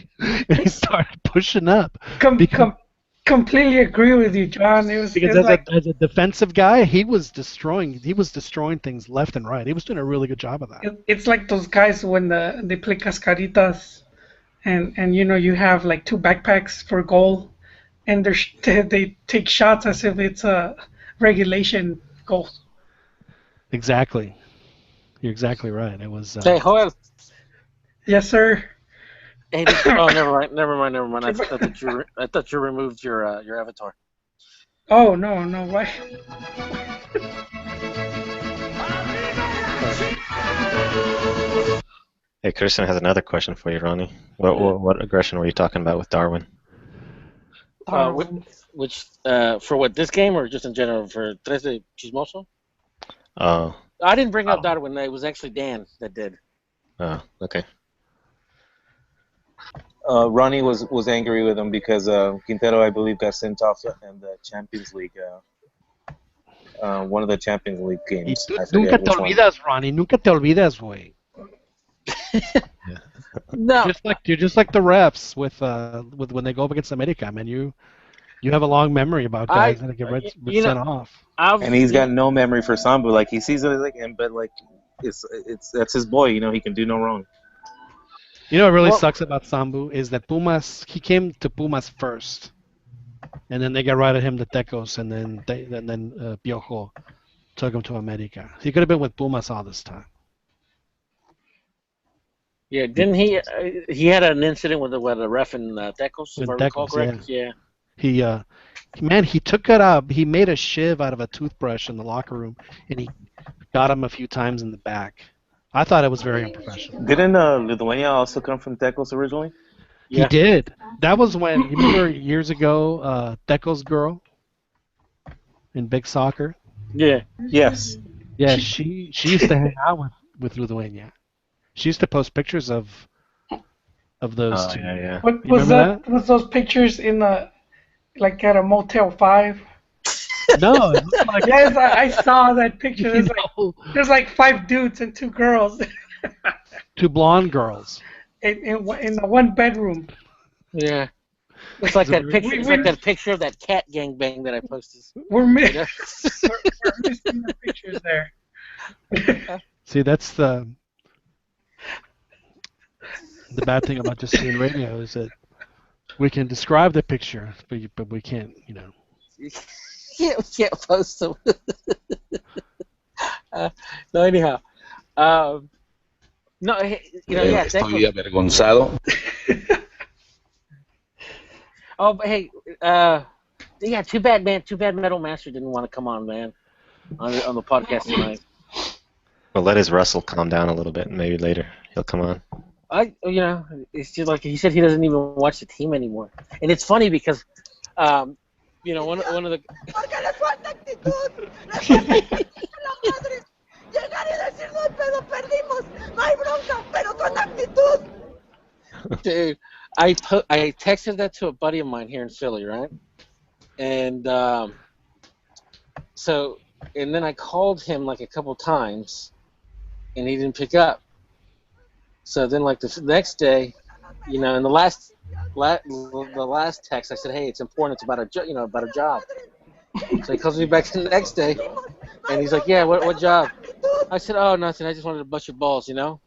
and he started pushing up. Completely agree with you, John. As a defensive guy, he was destroying things left and right. He was doing a really good job of that. It's like those guys when they play cascaritas, and you have like 2 backpacks for goal, and they take shots as if it's a regulation goal. Exactly. You're exactly right. It was. Hey, Joel. Yes, sir. Hey, never mind. I thought you removed your avatar. Oh no, why? Hey, Christian has another question for you, Ronnie. What aggression were you talking about with Darwin? Which for what, this game or just in general for Tres de Chismoso? Oh, I didn't bring up Darwin. It was actually Dan that did. okay. Ronnie was angry with him because Quintero, I believe, got sent off in the Champions League. One of the Champions League Y games. tú I forget nunca te which one. olvidas, Ronnie. Nunca te olvidas, güey. No, You're just like the refs with when they go up against America, man. You have a long memory about guys that get sent off. And he's got no memory for Sambu. Like he sees it like him, but like it's that's his boy. You know, he can do no wrong. You know what really sucks about Sambu is that Pumas, he came to Pumas first, and then they got rid of him to Tecos, and then Piojo took him to America. He could have been with Pumas all this time. Yeah, didn't he? He had an incident with a ref in Tecos, if I recall correct. Yeah. He took it up. He made a shiv out of a toothbrush in the locker room, and he got him a few times in the back. I thought it was very unprofessional. Didn't Lithuania also come from Tecos originally? Yeah. He did. That was when, you remember years ago, Tecos girl in big soccer? Yeah. Yes. Yeah, she used to hang out with Lithuania. She used to post pictures of those two. Yeah. What was that? Was those pictures in like at a Motel 5? No, it looked like yes, I saw that picture. There's like 5 dudes and 2 girls. 2 blonde girls. In the one bedroom. Yeah. It's like that picture. It's like that picture of that cat gangbang that I posted. We're missing the pictures there. See, that's the bad thing about just doing radio is that we can describe the picture, but we can't, you know. We can't post them. No, anyhow. No, you know, yeah. Estoy avergonzado. Oh, but hey, yeah. Too bad, man. Too bad Metal Master didn't want to come on, man, on the podcast tonight. Well, let his Russell calm down a little bit, and maybe later he'll come on. You know, it's just like he said, he doesn't even watch the team anymore, and it's funny because, you know, one of the. Porque les falta actitud. Les falta actitud a la madre. Llegar y decir, no, pero perdimos. No hay bronca, pero con actitud. Dude, I texted that to a buddy of mine here in Philly, right? And and then I called him like a couple times, and he didn't pick up. So then, like the next day, you know, in the last text, I said, "Hey, it's important. It's about a job." So he calls me back the next day, and he's like, "Yeah, what job?" I said, "Oh, nothing. I just wanted to bust your balls, you know."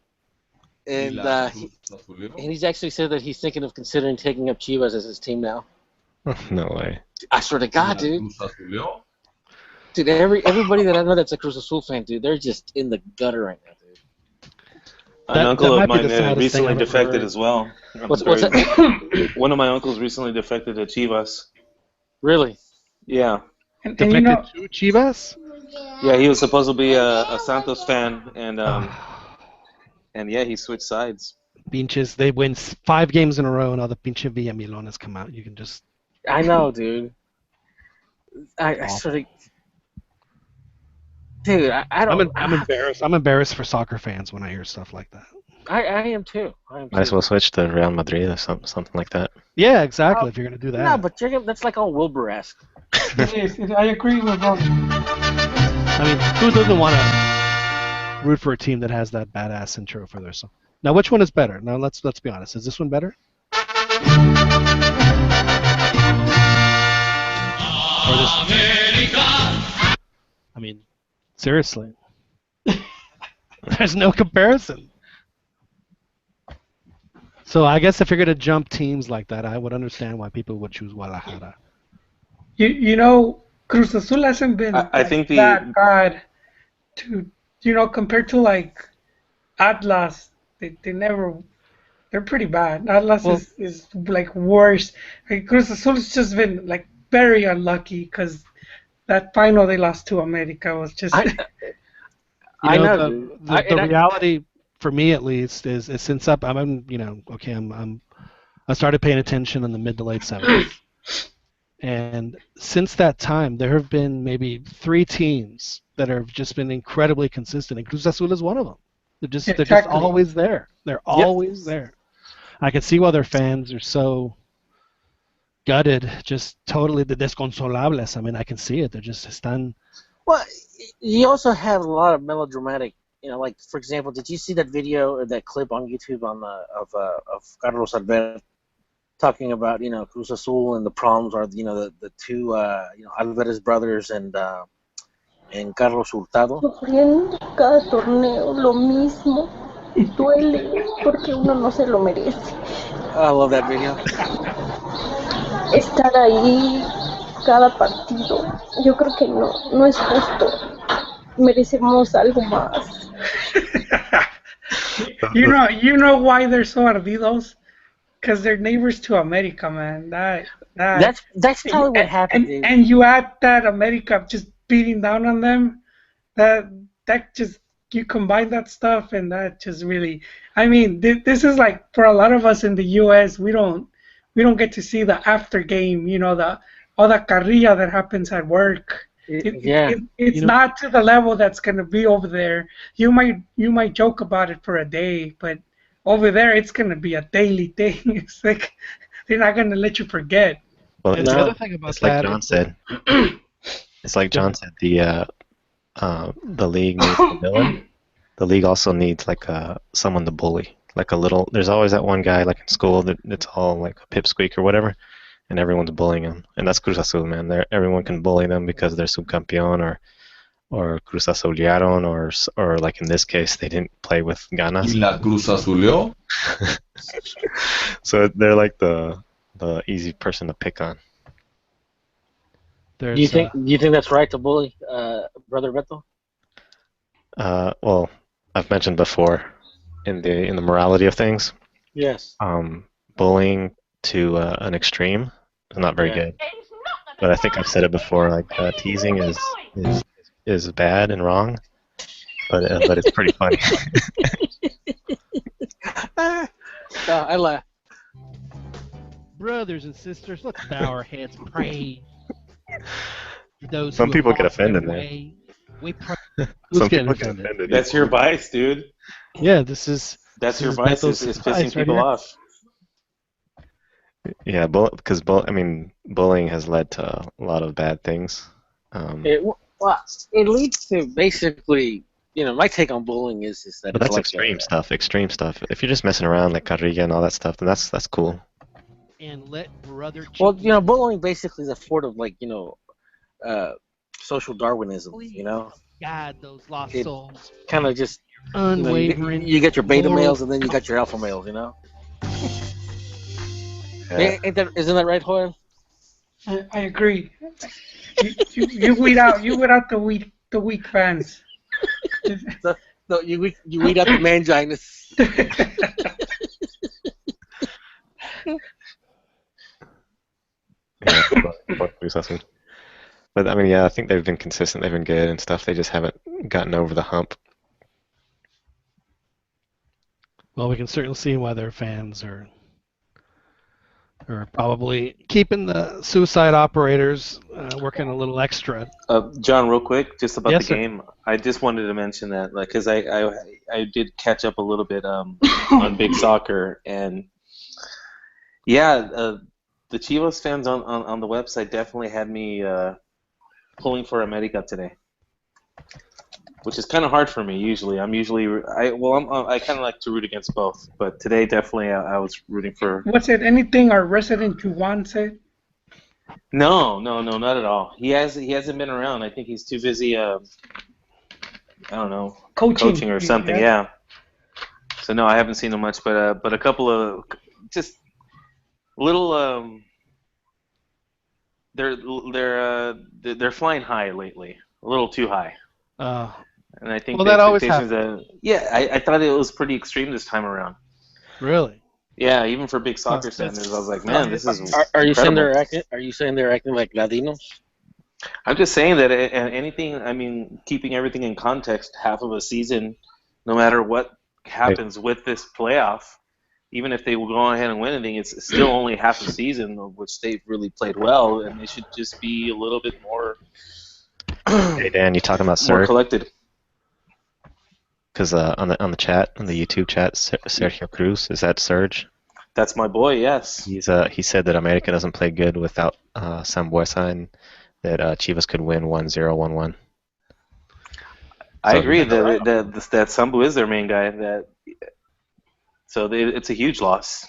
And he's actually said that he's thinking of considering taking up Chivas as his team now. No way. I swear to God, dude. Dude, everybody that I know that's a Cruz Azul fan, dude, they're just in the gutter right now, dude. An uncle of mine recently defected as well. What's that? One of my uncles recently defected to Chivas. Really? Yeah. Defected you know, to Chivas? Yeah, he was supposed to be a Santos fan, and yeah, he switched sides. Pinches, they win 5 games in a row, and all the pinche Villamilones come out. You can just. I know, dude. I sort of. Dude, I don't. I'm embarrassed. I'm embarrassed for soccer fans when I hear stuff like that. I am too. Might as well switch to Real Madrid or something like that. Yeah, exactly. If you're gonna do that. No, but that's like all Wilbur-esque. I agree with Ron. I mean, who doesn't want to root for a team that has that badass intro for their song? Now, which one is better? Now, let's be honest. Is this one better? Or this one? I mean, seriously. There's no comparison. So I guess if you're going to jump teams like that, I would understand why people would choose Guadalajara. You know, Cruz Azul hasn't been I think that bad to, you know, compared to like Atlas. They're pretty bad. Atlas is like worse. Like, Cruz Azul's just been like very unlucky because that final they lost to America was just. I know. The reality for me at least is since I started paying attention in the mid to late 70s, And since that time, there have been maybe 3 teams that have just been incredibly consistent, and Cruz Azul is one of them. They're just always there. They're always there. I can see why their fans are so gutted, just totally desconsolables. I mean, I can see it. They're just están. Well, you also have a lot of melodramatic. Like for example, did you see that video or that clip on YouTube of Carlos Albert talking about Cruz Azul and the problems are the two Alvarez brothers and Carlos Hurtado. Sufriendo cada torneo lo mismo. Duele porque uno no se lo merece. I love that video. Estar ahí cada partido, yo creo que no es justo. Merecemos algo más. You know why they're so ardidos? Because they're neighbors to America, man. That's probably what happened. And you add that America just beating down on them, that just, you combine that stuff, and that just really, I mean, this is like, for a lot of us in the U.S., we don't get to see the after game, all the carrilla that happens at work. It's not to the level that's going to be over there. You might joke about it for a day, but over there it's going to be a daily thing. It's like they're not going to let you forget. Well, And the other thing about it's like that, John said. It's like John said. The league needs a villain. The league also needs like someone to bully. Like a little. There's always that one guy like in school that's all like a pipsqueak or whatever, and everyone's bullying him. And that's Cruz Azul, man. Everyone can bully them because they're subcampeón or Cruz Azulearon or like in this case they didn't play with ganas. ¿Y la Cruz Azuleó? So they're like the easy person to pick on. Do you think that's right to bully, Brother Beto? Well, I've mentioned before in the morality of things. Yes. Bullying to an extreme is not very good. But I think I've said it before. Like teasing is bad and wrong, but it's pretty funny. I laugh. brothers and sisters, let's bow our heads and pray. Some people get offended, man. We pray. Some people get offended. That's your vice, dude. Yeah, that's your is vice. Beto's Is vice pissing right people here. off. Yeah, because bullying has led to a lot of bad things. It leads to basically, my take on bullying is that But it's that's like extreme stuff. If you're just messing around like carrilla and all that stuff, then that's cool. And let brother. Well, bullying basically is a form of social Darwinism. God, those lost It- souls. Kind of just Unwavering. you get your beta moral- males and then you got your alpha males. Isn't that right, Hoyle? I agree. You weed out the weak fans. No, you weed out the manginus. But I mean, yeah, I think they've been consistent. They've been good and stuff. They just haven't gotten over the hump. Well, we can certainly see why their fans are probably keeping the suicide operators working a little extra. John, real quick, just about Yes, the sir. game. I just wanted to mention that, because I did catch up a little bit on Big Soccer, and the Chivas fans on the website definitely had me pulling for America today, which is kind of hard for me. Usually, I kind of like to root against both, but today definitely I was rooting for. What's it? Anything our resident Juan said? No, not at all. He hasn't been around. I think he's too busy. I don't know, coaching or something. Yeah. So no, I haven't seen him much, but a couple of just little. They're flying high lately, a little too high. And I think that always expectations. I thought it was pretty extreme this time around. Really? Yeah, even for big soccer standards, I was like, man, this is. Are you saying they're incredible. acting? Are you saying they're acting like Latinos? I'm just saying that anything. I mean, keeping everything in context, half of a season, no matter what happens with this playoff, even if they will go ahead and win anything, it's still only half a season of which they've really played well, and they should just be a little bit more Hey Dan, you talking about more Serge? collected. Because on the chat, on the YouTube chat, Sergio Cruz, is that Serge? That's my boy. Yes. He said that America doesn't play good without Sambuesa, and that Chivas could win 1-0, 1-1. I agree that Sambu is their main guy. It's a huge loss.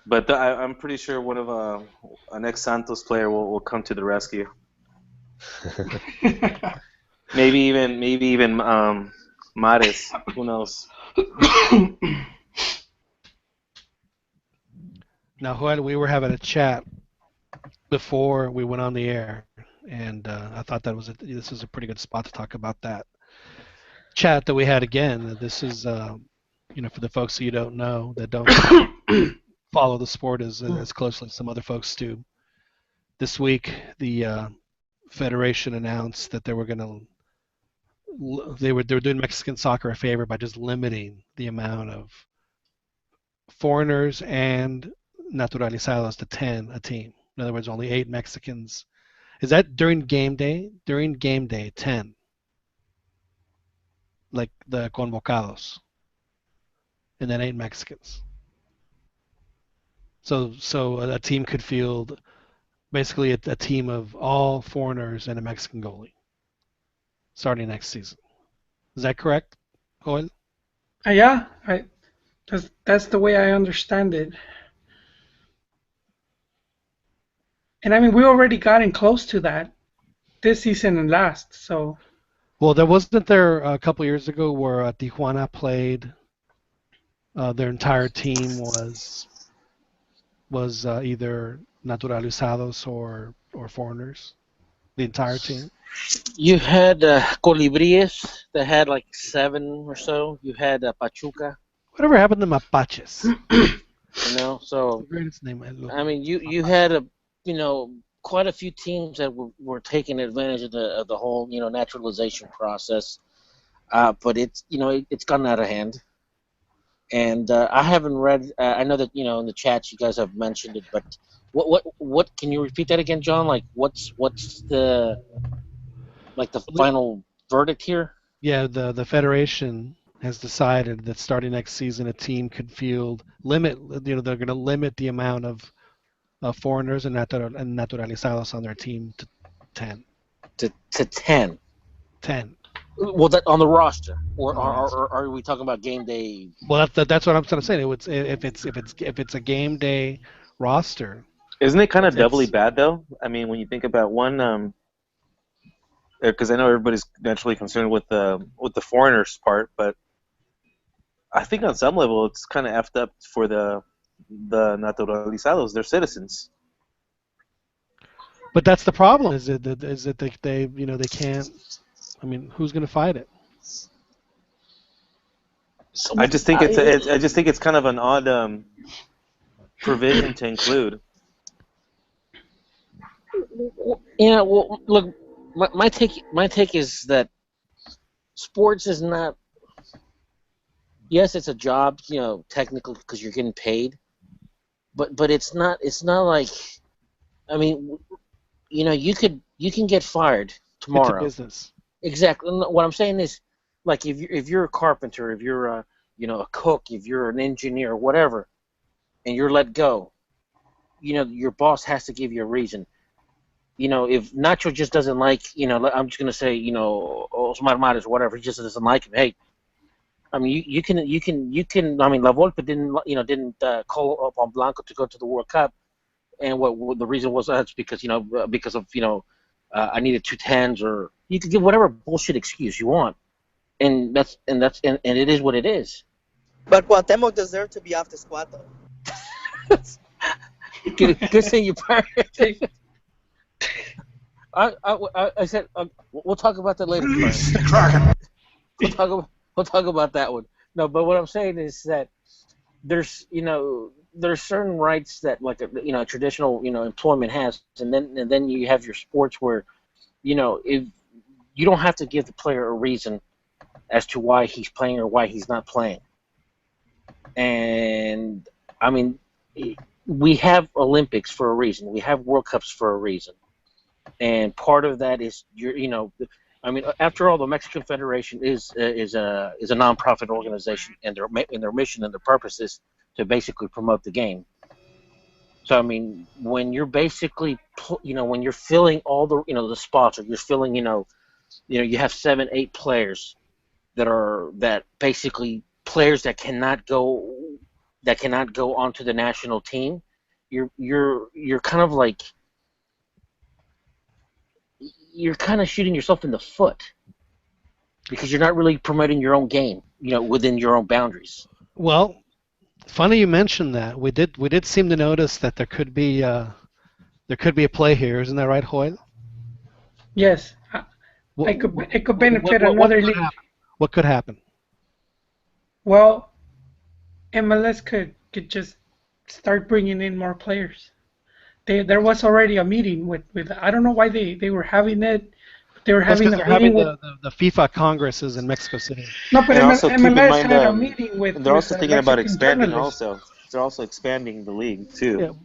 But I'm pretty sure one of an ex-Santos player will come to the rescue. maybe even Mares. Who knows? Now, Joel, we were having a chat before we went on the air, and I thought this was a pretty good spot to talk about that chat that we had again. This is, for the folks that you don't know, that don't follow the sport as closely as some other folks do. This week, the federation announced that they were doing Mexican soccer a favor by just limiting the amount of foreigners and naturalizados to 10 a team. In other words, only 8 Mexicans. Is that during game day? During game day, 10. Like the convocados. And then 8 Mexicans. So a team could field basically a team of all foreigners and a Mexican goalie starting next season. Is that correct, Joel? Yeah, that's the way I understand it. And I mean, we already gotten close to that this season and last. So. Well, wasn't there a couple years ago where Tijuana played? Their entire team was either naturalizados or foreigners. The entire team. You had Colibríes that had like 7 or so. You had Pachuca. Whatever happened to Mapaches? So the greatest name I mean, you had quite a few teams that were taking advantage of the whole naturalization process, but it's gotten out of hand. And I haven't read. I know that in the chat you guys have mentioned it, but what can you repeat that again, John? Like what's the final verdict here? Yeah, the federation has decided that starting next season a team could field they're going to limit the amount of foreigners and naturalizados on their team to 10. To 10. 10. Well, that on the roster, or are we talking about game day? Well, that's what I'm trying to say. If it's a game day roster. Isn't it kind of doubly bad though? I mean, when you think about one, because I know everybody's naturally concerned with the foreigners part, but I think on some level it's kind of effed up for the naturalizados. They're citizens. But that's the problem. Is that they can't. I mean, who's going to fight it? I just think it's kind of an odd provision to include. Well, look, my take is that sports is not. Yes, it's a job, technically because you're getting paid, but it's not like. I mean, you can get fired tomorrow. It's a business. Exactly. What I'm saying is, like, if you're a carpenter, if you're a cook, if you're an engineer, whatever, and you're let go, your boss has to give you a reason. If Nacho just doesn't like, I'm just gonna say, Osmar Mares or whatever, he just doesn't like him. Hey, I mean, you can. I mean, La Volpe didn't call upon Blanco to go to the World Cup, and what the reason was that's because of I needed 2 10s, or you could give whatever bullshit excuse you want, and it is what it is. But Cuauhtemoc deserved to be off the squad though. Good thing you parted. I said we'll talk about that later. We'll talk about that one. No, but what I'm saying is that there's certain rights that like traditional employment has, and then you have your sports where if you don't have to give the player a reason as to why he's playing or why he's not playing, And I mean, we have Olympics for a reason. We have World Cups for a reason. And part of that is I mean, after all, the Mexican Federation is a nonprofit organization, and their mission and their purpose is to basically promote the game. So I mean, when you're basically when you're filling all the spots, or you're filling you have 7-8 players that basically players that cannot go onto the national team. You're kind of like shooting yourself in the foot, because you're not really promoting your own game, within your own boundaries. Well, funny you mentioned that. We did seem to notice that there could be a play here. Isn't that right, Hoyle? Yes. It could benefit another league. What could happen? Well, MLS could just start bringing in more players. There was already a meeting with I don't know why they were having it. They were having a meeting with the FIFA Congresses in Mexico City. No, but And also keep in MLS mind, had a meeting with. they're also thinking about Mexican expanding. journalists. They're also expanding the league too.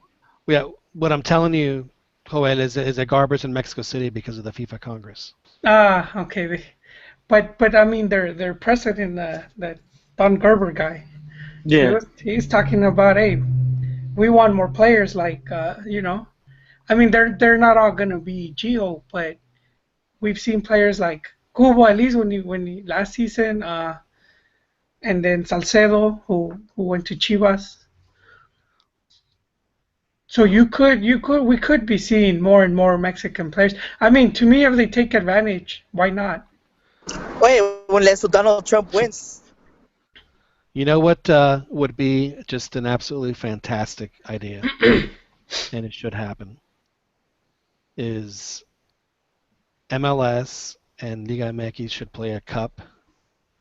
Yeah. What I'm telling you, Joel, is that Garber's in Mexico City because of the FIFA Congress. Okay. But I mean, their president, that Don Gerber guy. Yeah. He's talking about, hey, we want more players. Like I mean, they're not all gonna be Gio, but we've seen players like Cubo, at least when he last season, and then Salcedo, who went to Chivas. So we could be seeing more and more Mexican players. I mean, to me, if they take advantage, why not? Wait, unless Donald Trump wins. You know what would be just an absolutely fantastic idea, and it should happen, is MLS and Liga MX should play a cup,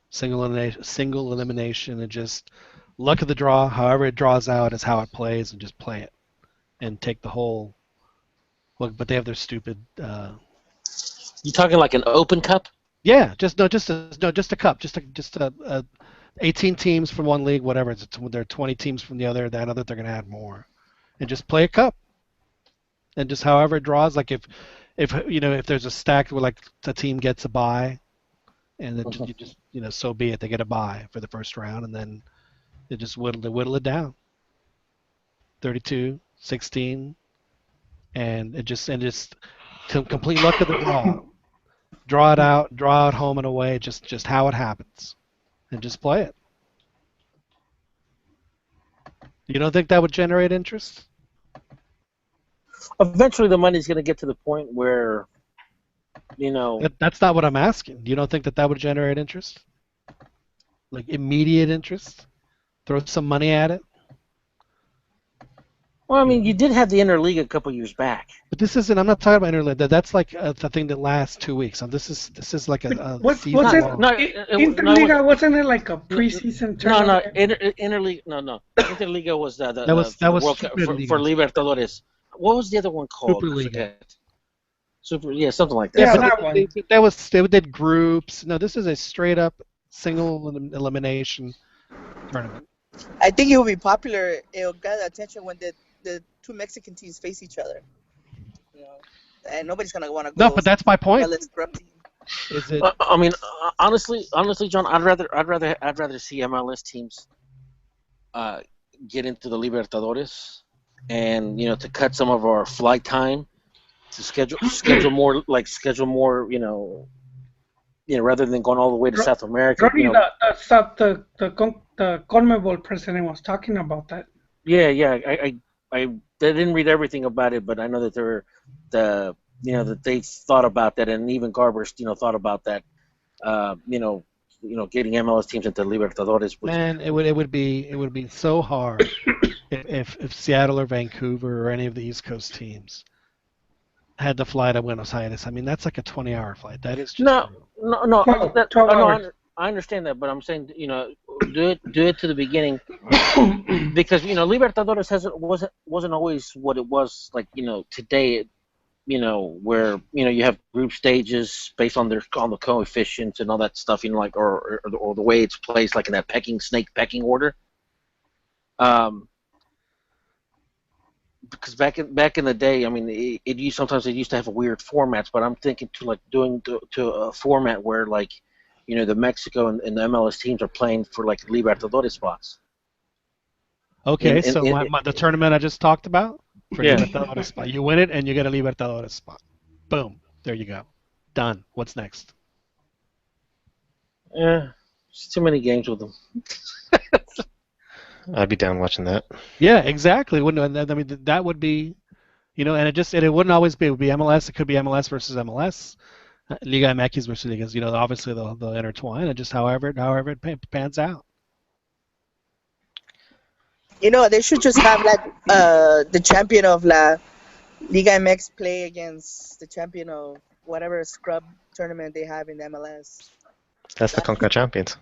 single elimination, and just luck of the draw. However it draws out is how it plays, and just play it, and take the whole. Well, but they have their stupid. You talking like an open cup? Yeah, just a cup, just a 18 teams from one league, whatever. There are 20 teams from the other. That other they're gonna add more, and just play a cup, and just however it draws. Like if there's a stack where like the team gets a bye, and then you just so be it. They get a bye for the first round, and then they just whittle it down. 32, 16, and it just complete luck of the draw. Draw it out home and away, just how it happens, and just play it. You don't think that would generate interest? Eventually, the money's going to get to the point where, That's not what I'm asking. You don't think that would generate interest? Like immediate interest? Throw some money at it? Well, I mean, you did have the Interleague a couple years back. But this isn't. I'm not talking about Interleague. That's like a thing that lasts 2 weeks. This is like a season long. Interliga wasn't it like a preseason tournament? Interleague. No. Interliga was the was World Cup Superliga. for Libertadores. What was the other one called? Superliga. Something like that. Yeah, but they did groups. No, this is a straight up single elimination tournament. I think it will be popular. It'll get attention when the two Mexican teams face each other. And nobody's gonna want to go. No, but that's my point. Is it? I mean, honestly, John, I'd rather see MLS teams get into the Libertadores, and to cut some of our flight time, to schedule more, rather than going all the way to South America. Ronnie, the CONMEBOL president was talking about that. Yeah. I didn't read everything about it, but I know that that they thought about that, and even Garber, thought about that. Getting MLS teams into Libertadores. Man, it would be so hard if Seattle or Vancouver or any of the East Coast teams had to fly to Buenos Aires. I mean, that's like a 20-hour flight. That is just no. 12 hours. I understand that, but I'm saying, do it to the beginning, because Libertadores wasn't always what it was like. Today, where you have group stages based on the coefficients and all that stuff. Or the way it's placed, like in that pecking order. Because back in the day, I mean, it used sometimes it used to have weird formats, but I'm thinking to like doing to a format where like, the Mexico and the MLS teams are playing for like Libertadores spots. Okay, so the tournament I just talked about for Yeah. Libertadores spot. You win it and you get a Libertadores spot. Boom. There you go. Done. What's next? Yeah, it's too many games with them. I'd be down watching that. Yeah, exactly. Wouldn't I mean that would be, and it wouldn't always be. It would be MLS. It could be MLS versus MLS, Liga MX versus Ligas. Obviously they'll intertwine, and just however it pans out. They should just have like the champion of La Liga MX play against the champion of whatever scrub tournament they have in MLS. That's the Conca Champions.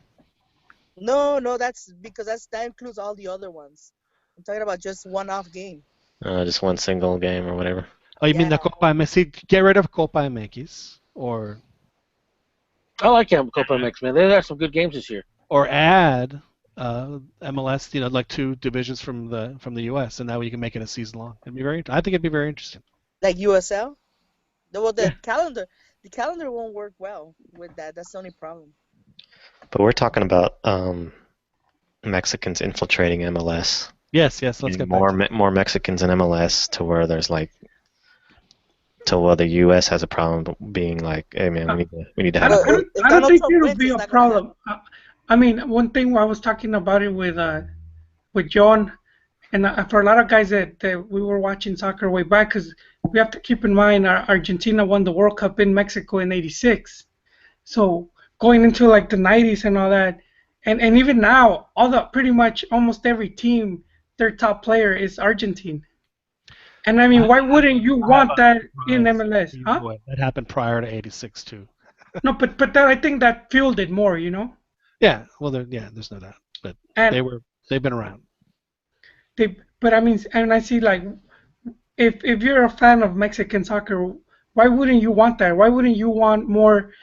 No, that's because that includes all the other ones. I'm talking about just one-off game. Just one single game or whatever. Oh, you mean the Copa MX? Get rid of Copa MX, or I like Copa MX, man. They had some good games this year. Or add MLS, like 2 divisions from the US, and that way you can make it a season long. I think it'd be very interesting. Like USL? Well, the calendar won't work well with that. That's the only problem. But we're talking about Mexicans infiltrating MLS. Yes. Let's get more Mexicans in MLS to where there's like the U.S. has a problem being like, hey man, we need to have. I don't think it'll be a problem. I mean, one thing I was talking about it with John, and for a lot of guys that we were watching soccer way back, because we have to keep in mind Argentina won the World Cup in Mexico in '86, so going into like the '90s and all that, and even now, pretty much almost every team, their top player is Argentine. And I mean, why wouldn't you want that in MLS? Huh? That happened prior to '86 too. No, but that, I think that fueled it more, Yeah, well, there's no doubt, but they've been around. But I mean, and I see like, if you're a fan of Mexican soccer, why wouldn't you want that? Why wouldn't you want more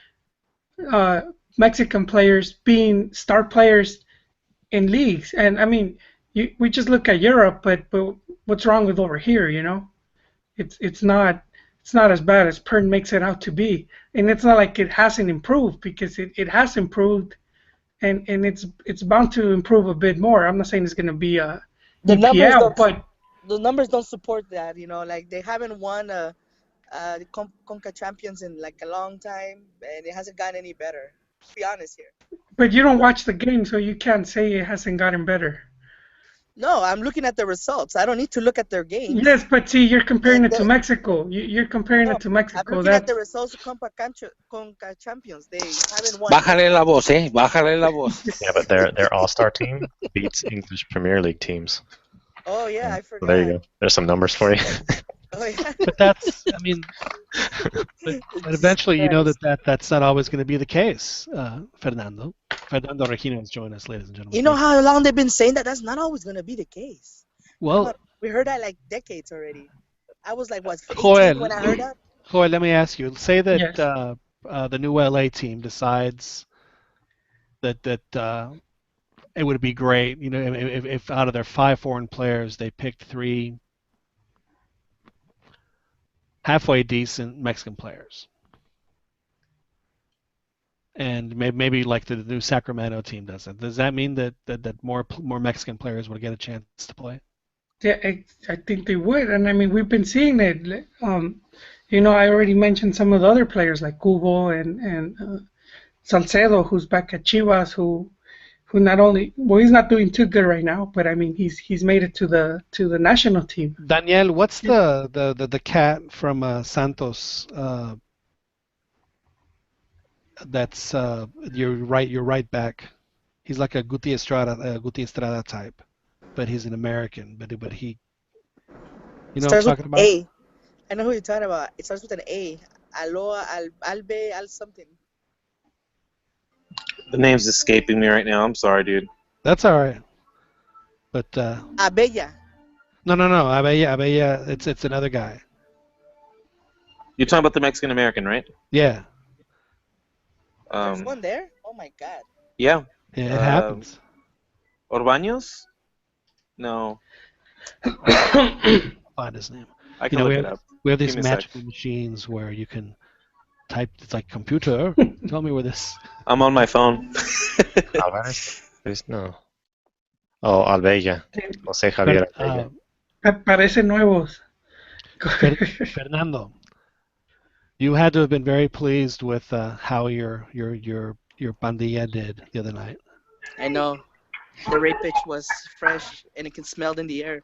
Mexican players being star players in leagues? And I mean, we just look at Europe, but what's wrong with over here? It's not as bad as Pern makes it out to be, and it's not like it hasn't improved, because it has improved, and it's bound to improve a bit more. I'm not saying it's going to be a EPL, but the numbers don't support that. Like they haven't won the Conca Champions in like a long time, and it hasn't gotten any better. To be honest here. But you don't watch the game, so you can't say it hasn't gotten better. No, I'm looking at the results. I don't need to look at their games. Yes, but see, you're comparing it to Mexico. You're comparing it to Mexico. I'm looking at the results of Conca Champions. They haven't won. Bájale la voz, Bájale la voz. Yeah, but their all-star team beats English Premier League teams. Oh yeah, I forgot. There you go. There's some numbers for you. Oh yeah. But that's, I mean, but eventually you know that's not always going to be the case. Fernando Regino has joined us, ladies and gentlemen. You know how long they've been saying that? That's not always going to be the case. Well, we heard that like decades already. I was like, what, 18 when I heard that? Joel, let me ask you. Say that Yes. The new LA team decides that it would be great, if out of their 5 foreign players they picked 3 halfway decent Mexican players, and maybe like the new Sacramento team does it. Does that mean that more Mexican players would get a chance to play? Yeah, I think they would, and I mean we've been seeing it. I already mentioned some of the other players like Cubo and Salcedo, who's back at Chivas, who not only, well, he's not doing too good right now, but I mean he's made it to the national team. Daniel, what's the cat from Santos? That's your right back. He's like a Guti Estrada type, but he's an American. But he, what I'm talking about? A. I know who you're talking about. It starts with an A. Aloha, Albe, Al something. The name's escaping me right now. I'm sorry, dude. That's all right. But Abella. No. Abella. It's another guy. You're talking about the Mexican American, right? Yeah. There's one there? Oh my god. Yeah. Yeah, it happens. Orbaños? No, Find his name. I can look it up. We have Give these me a sec. magical machines where you can type. It's like computer. Tell me where this. I'm on my phone. Alvarez? No. Oh, Albella. José Javier Albella. Parecen nuevos. Fernando, you had to have been very pleased with how your pandilla did the other night. I know. The rape pitch was fresh and it can smell in the air.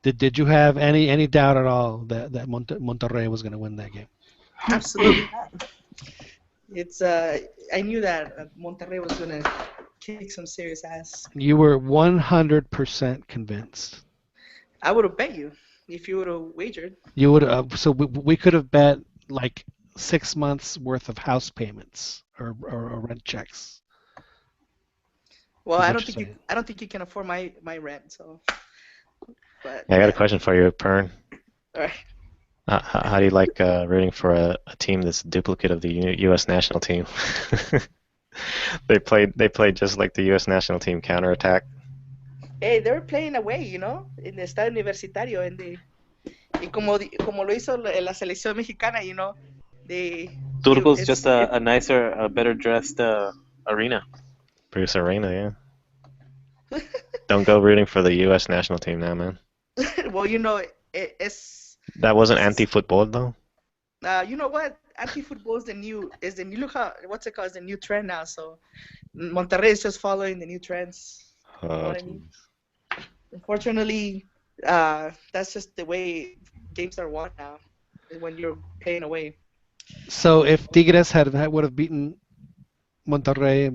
Did you have any doubt at all that Monterrey was going to win that game? Absolutely not. It's I knew that Monterrey was gonna kick some serious ass. You were 100% convinced. I would have bet you if you would have wagered. You would so we could have bet like 6 months worth of house payments or rent checks. Well, I don't think you can afford my rent, so. But, I got a question for you, Pern. All right. How do you like rooting for a team that's a duplicate of the U.S. national team? They played just like the U.S. national team, counterattack. Hey, they were playing away, in the Estadio Universitario, y como lo hizo la selección mexicana, Turco's just a nicer, a better dressed arena. Bruce Arena, yeah. Don't go rooting for the U.S. national team now, man. Well, it's. That wasn't anti-football though. You know what? Anti-football is the new. Look how what's it called? It's the new trend now. So Monterrey is just following the new trends. You know what I mean? Unfortunately, that's just the way games are won now. When you're playing away. So if Tigres would have beaten Monterrey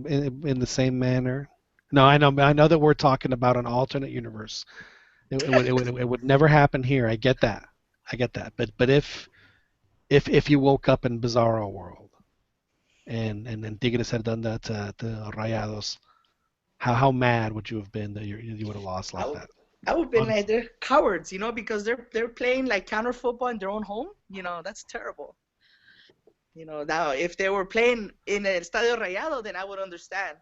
in the same manner. No, I know that we're talking about an alternate universe. It would never happen here. I get that. But if you woke up in Bizarro world and Tigres had done that to Rayados, how mad would you have been that you would have lost like that? I would have been like, they're cowards, because they're playing like counter football in their own home. That's terrible. Now if they were playing in El Estadio Rayado, then I would understand.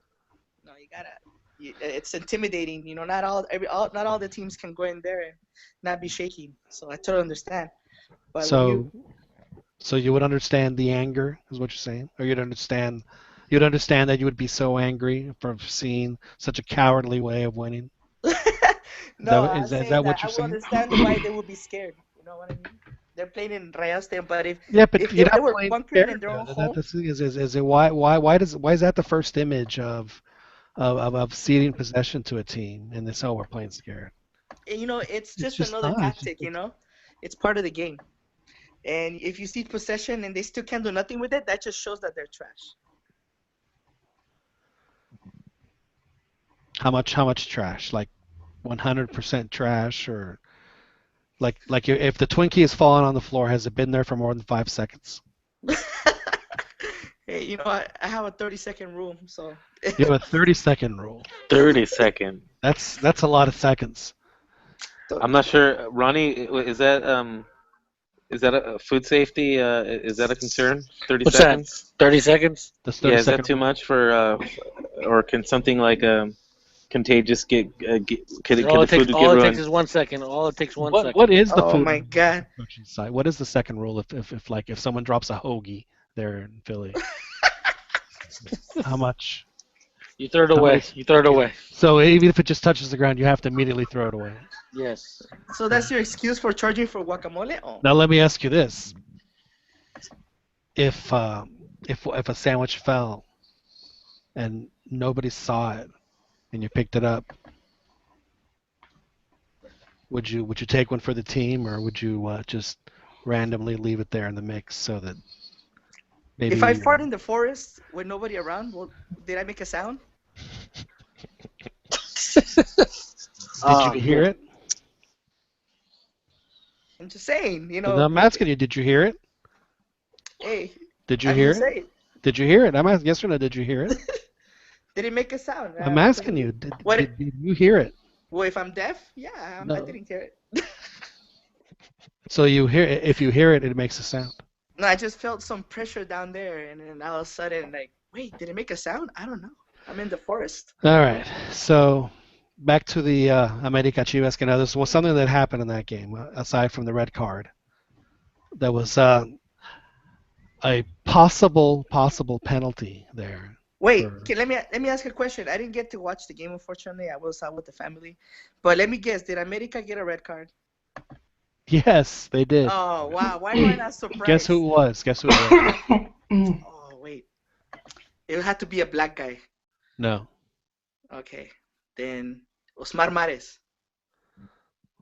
No, it's intimidating. Not all the teams can go in there and not be shaking. So I totally understand. But so you would understand the anger, is what you're saying, or you'd understand that you would be so angry for seeing such a cowardly way of winning. No, is that what you're saying? I would understand why they would be scared. You know what I mean? They're playing in Rayados Stadium, but if you're they not were playing bunkered in their own home, why is that the first image of ceding possession to a team and this we're playing scared? It's just another tactic. It's part of the game. And if you see possession and they still can't do nothing with it, that just shows that they're trash. How much trash? Like 100% trash, or like if the Twinkie has fallen on the floor, has it been there for more than 5 seconds? Hey, I have a 30-second rule, so. You have a 30-second rule. 30 second. That's a lot of seconds. I'm not sure, Ronnie. Is that a food safety? Is that a concern? 30 What's seconds. That? 30 seconds. That's 30 Is that too much for? Or can something like contagious get All the it food takes, get all it ruined? takes is 1 second. All it takes 1 second. What is the food? Oh my God! Side? What is the second rule if someone drops a hoagie there in Philly? How much? You throw it away. You throw it away. So even if it just touches the ground, you have to immediately throw it away. Yes. So that's your excuse for charging for guacamole? Oh. Now let me ask you this: if a sandwich fell and nobody saw it and you picked it up, would you take one for the team, or would you just randomly leave it there in the mix so that maybe? If I fart in the forest with nobody around, did I make a sound? Did you hear it? I'm just saying, I'm asking you, did you hear it? Hey. Did you hear it? Did you hear it? I'm asking, yes or no, did you hear it? Did it make a sound? I'm asking you, did you hear it? Well, if I'm deaf, yeah, I didn't hear it. So if you hear it, it makes a sound. No, I just felt some pressure down there, and then all of a sudden, like, wait, did it make a sound? I don't know. I'm in the forest. All right. So back to the America Chivas que there was something that happened in that game aside from the red card. There was a possible penalty there. Wait, okay, let me ask a question. I didn't get to watch the game, unfortunately. I was out with the family. But let me guess, did America get a red card? Yes, they did. Oh, wow. Why am I not surprised? Guess who it was? Oh, wait. It had to be a black guy. No. Okay. Then Osmar Mares.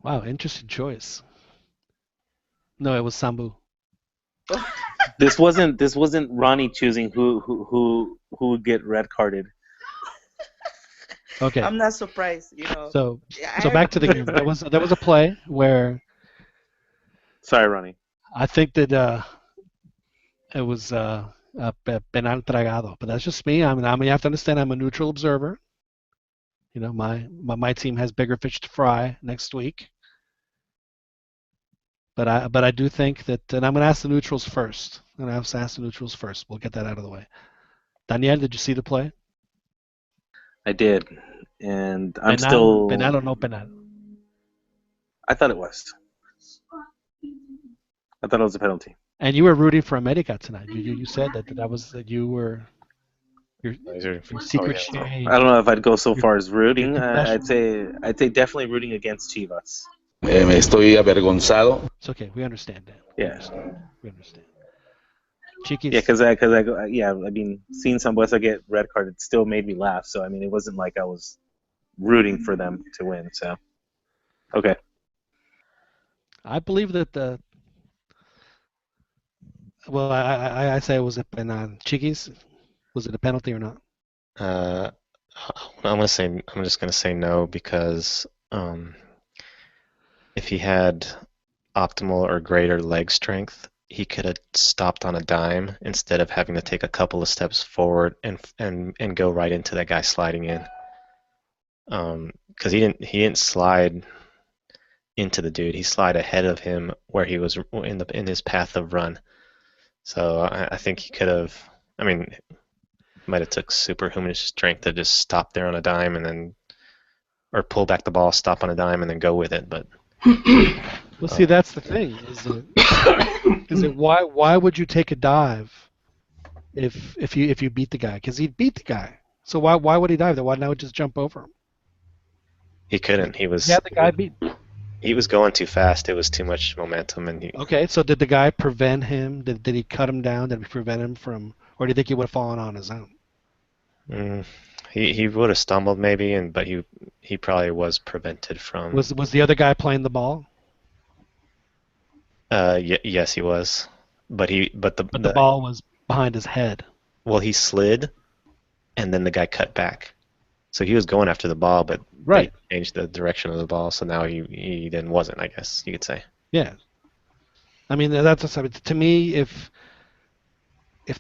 Wow, interesting choice. No, it was Sambu. This wasn't Ronnie choosing who would get red carded. Okay. I'm not surprised, So back to the game. There was a play where. Sorry, Ronnie. I think that it was penal tragado, but that's just me. I mean, you have to understand I'm a neutral observer. My team has bigger fish to fry next week. But I do think that, and I'm going to ask the neutrals first. We'll get that out of the way. Daniel, did you see the play? I did, and I'm penal, still. Penal or no penal? I thought it was. I thought it was a penalty. And you were rooting for America tonight. You said that you were your secret shame. I don't know if I'd go so far as rooting. I'd say definitely rooting against Chivas. Me estoy avergonzado. It's okay. We understand that. We understand. Chiquis. Yeah, I mean, seeing Sambuesa get red carded still made me laugh. So I mean, it wasn't like I was rooting for them to win. So, okay. I believe that Well, I say it was a penal. Chiquis, was it a penalty or not? I'm just gonna say no because if he had optimal or greater leg strength, he could have stopped on a dime instead of having to take a couple of steps forward and go right into that guy sliding in. Because he didn't slide into the dude. He slid ahead of him where he was in his path of run. So I think he could have. I mean, might have took superhuman strength to just stop there on a dime and then, or pull back the ball, stop on a dime, and then go with it. But well, see, that's the thing. Is it why would you take a dive if you beat the guy? Because he beat the guy. So why would he dive? Then why not just jump over him? He couldn't. He was. Yeah, the guy beat. He was going too fast. It was too much momentum, and Okay, so did the guy prevent him? Did he cut him down? Did he prevent him from, or do you think he would have fallen on his own? He would have stumbled maybe, but he probably was prevented from. Was the other guy playing the ball? Yes, he was, but the ball was behind his head. Well, he slid, and then the guy cut back. So he was going after the ball, but right. They changed the direction of the ball, so now he then wasn't, I guess you could say. Yeah. I mean, that's to me, if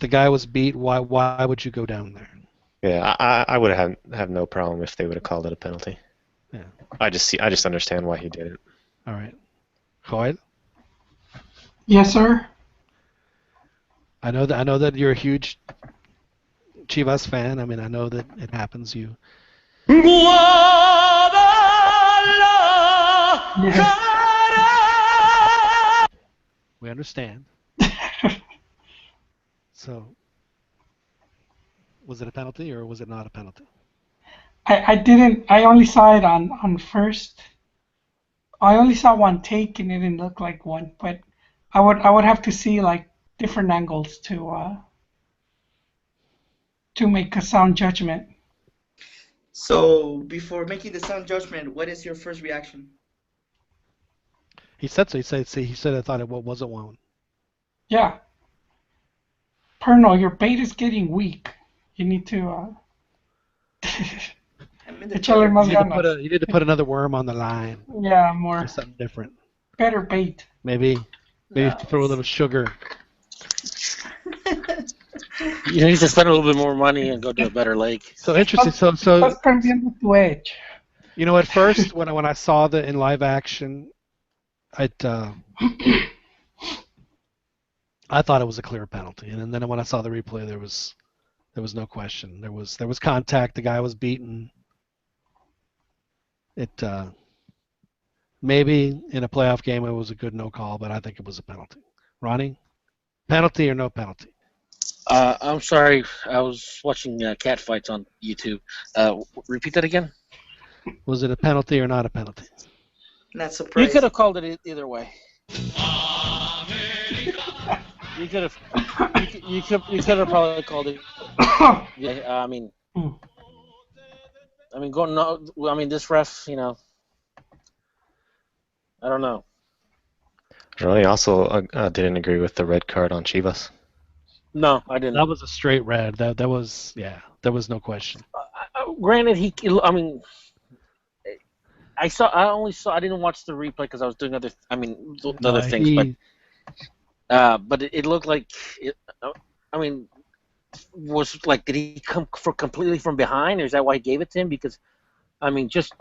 the guy was beat, why would you go down there? Yeah, I would have no problem if they would have called it a penalty. Yeah. I just understand why he did it. All right. Joel? Yes, sir. I know that you're a huge Chivas fan. I mean, I know that it happens. You. We understand. So, was it a penalty or was it not a penalty? I didn't. I only saw it on first. I only saw one take and it didn't look like one, but I would have to see like different angles to make a sound judgment. So before making the sound judgment, what is your first reaction? He said so. He said I thought it wasn't one. Yeah. Perno, your bait is getting weak. You need to. You need to put another worm on the line. Yeah, more. Something different. Better bait. Maybe throw a little sugar. You need to spend a little bit more money and go to a better lake. So interesting. So. Estás cambiando tu edge. You know, at first when I saw the in live action, I thought it was a clear penalty, and then when I saw the replay, there was no question. There was contact. The guy was beaten. It maybe in a playoff game it was a good no call, but I think it was a penalty. Ronnie, penalty or no penalty? I'm sorry. I was watching cat fights on YouTube. Repeat that again. Was it a penalty or not a penalty? Not You surprised. could have called it either way. You could have. You could have probably called it. Yeah. Going. No, I mean, this ref. I don't know. Really, also didn't agree with the red card on Chivas. No, I didn't. That was a straight red. That was there was no question. Granted, I didn't watch the replay because I was doing other things. But it looked like it. Was like, did he come completely from behind, or is that why he gave it to him? Because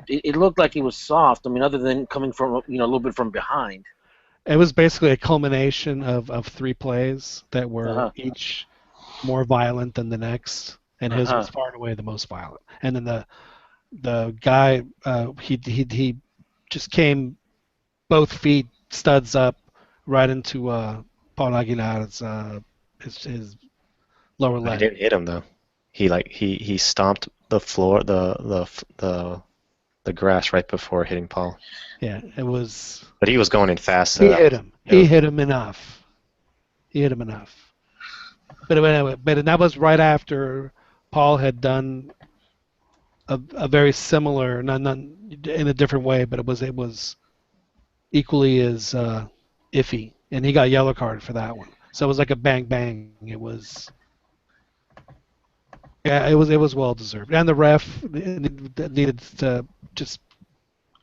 it looked like he was soft. Other than coming from a little bit from behind. It was basically a culmination of three plays that were each more violent than the next, and his was far and away the most violent. And then the guy he just came both feet studs up right into Paul Aguilar's his lower He leg. didn't hit him though. He stomped the floor, the grass right before hitting Paul. Yeah, it was. But he was going in fast. He hit him. He hit him enough. But anyway, that was right after Paul had done a very similar, not in a different way, but it was equally as iffy, and he got yellow card for that one. So it was like a bang bang. It was well deserved, and the ref needed to just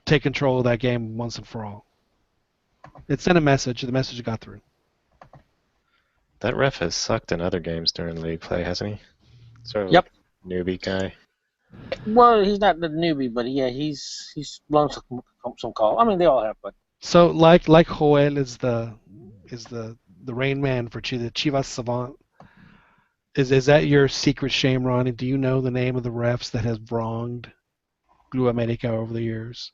take control of that game once and for all. It sent a message. The message got through. That ref has sucked in other games during league play, hasn't he? Sort of Yep. Newbie guy. Well, he's not the newbie, but yeah, he's blown some call. They all have, but. So like Joel is the rain man for the Chivas Savant. Is that your secret shame, Ronnie? Do you know the name of the refs that has wronged Blue America over the years?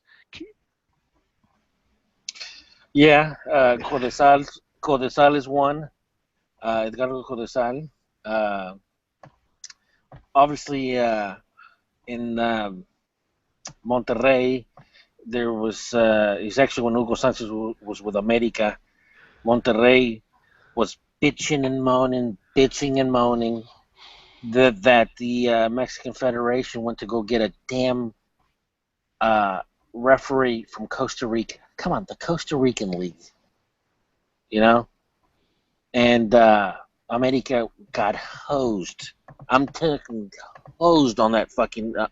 Yeah, Codesal is one. Edgardo Codesal. Obviously, in Monterrey, there was. It's actually when Hugo Sanchez was with America. Monterrey was bitching and moaning that the Mexican Federation went to go get a damn referee from Costa Rica. Come on, the Costa Rican league. And America got hosed. I'm talking hosed on that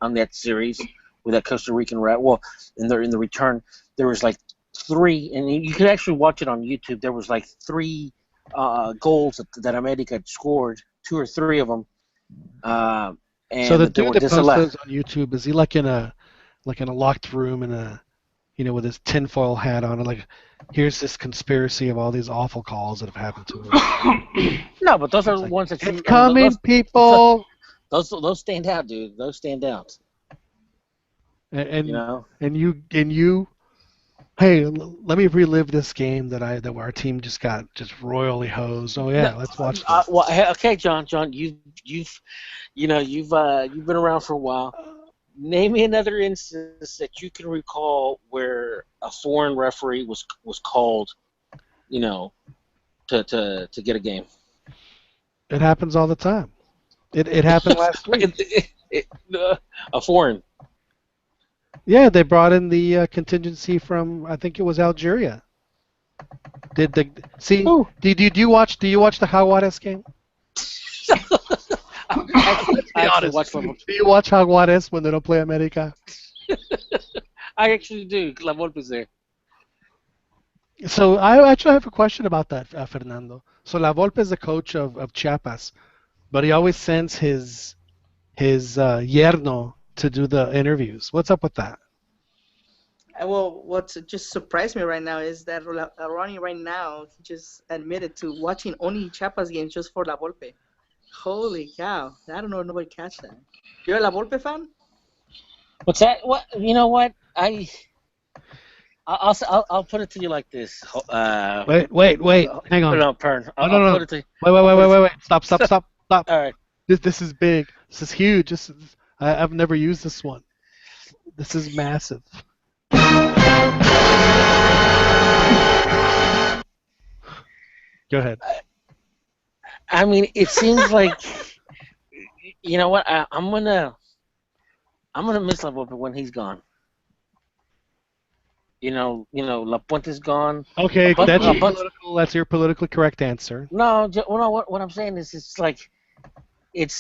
on that series with that Costa Rican ref. Well, in the return, there was like 3, and you could actually watch it on YouTube. There was like 3 goals that America had scored, 2 or 3 of them. And so the dude that posts those on YouTube, is he like in a locked room with his tinfoil hat on, and like, here's this conspiracy of all these awful calls that have happened to him? No, but those are the ones that it's coming, people. Those stand out, dude. Those stand out. And you. Hey, let me relive this game that our team just got royally hosed. Oh yeah, let's watch this. Okay, John, you've been around for a while. Name me another instance that you can recall where a foreign referee was called, to get a game. It happens all the time. It happened last week. A foreign. Yeah, they brought in the contingency from, I think it was Algeria. Do you watch the Jaguares game? I actually watch football. Do you watch Jaguares when they don't play America? I actually do. La Volpe's there. So I actually have a question about that, Fernando. So La Volpe is the coach of Chiapas, but he always sends his yerno to do the interviews. What's up with that? Well, what just surprised me right now is that Ronnie right now just admitted to watching only Chiapas games just for La Volpe. Holy cow. I don't know if nobody catch that. You're a La Volpe fan? What's that? What you know? What I'll put it to you like this. Wait. Hang on. No, Pern. No, I'll no, put no. it to you. Wait. Stop. All right. This is big. This is huge. I've never used this one. This is massive. Go ahead. I mean, it seems like you know what? I'm gonna miss La Volpe when he's gone. La Puente's gone. Okay, But that's a your bunch. political. That's your politically correct answer. No, no. What I'm saying is, it's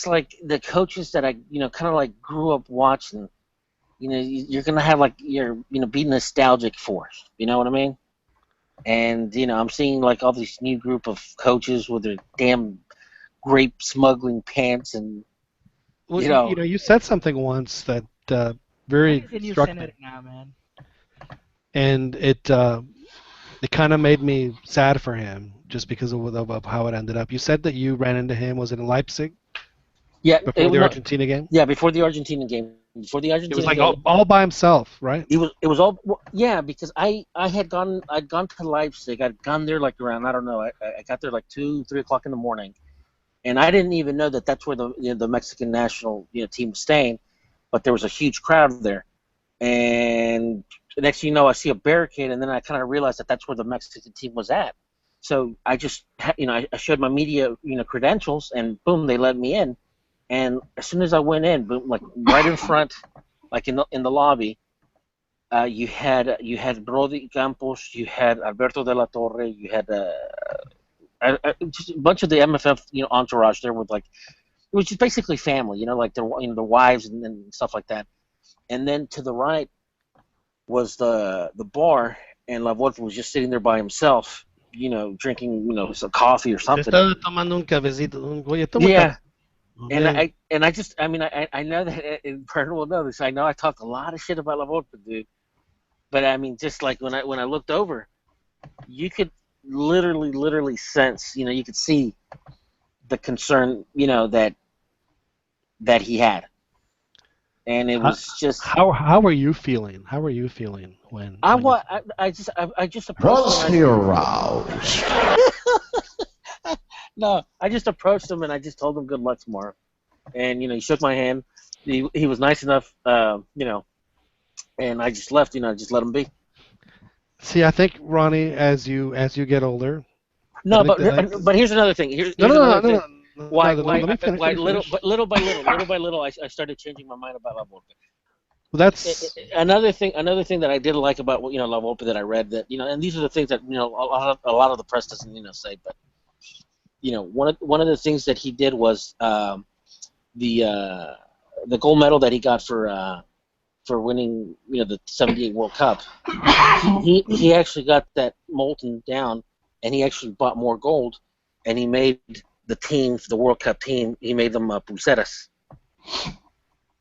like the coaches that I kind of like grew up watching. You're gonna have like be nostalgic for. You know what I mean? And I'm seeing like all this new group of coaches with their damn grape smuggling pants and Well, you said something once that very struck me, now, man. and it kind of made me sad for him just because of how it ended up. You said that you ran into him. Was it in Leipzig? Yeah, Before the Argentina game. Yeah, before the Argentina game. It was like all by himself, right? It was all because I'd gone to Leipzig. I'd gone there like around I got there like 2-3 o'clock in the morning, and I didn't even know that that's where the Mexican national team was staying, but there was a huge crowd there, and the next thing you know, I see a barricade, and then I kind of realized that that's where the Mexican team was at. So I just I showed my media credentials, and boom, they let me in. And as soon as I went in, boom, like right in front, like in the lobby, you had Brody Campos, you had Alberto de la Torre, you had just a bunch of the MFF entourage there with like it was just basically family, like their wives and stuff like that. And then to the right was the bar, and La Volpe was just sitting there by himself, drinking some coffee or something. Estaba tomando un cafecito. Oye, toma Yeah. Okay. And I know that Bernard will know this. I know I talked a lot of shit about La Volpe, dude. But I mean, just like when I looked over, you could literally sense, you could see the concern, that he had, and it was just. How were you feeling? How were you feeling when? I just approached him. No, I just approached him and I just told him good luck tomorrow, and he shook my hand. He was nice enough, and I just left. I just let him be. See, I think Ronnie, as you get older. No, but here's another thing. No. Why little by little, I started changing my mind about La Volpe. Well, that's another thing that I did like about La Volpe that I read that and these are the things that a lot of the press doesn't say, but one of the things that he did was the gold medal that he got for winning the '78 World Cup. He actually got that molten down, and he actually bought more gold, and he made the team, the World Cup team, he made them pulseras.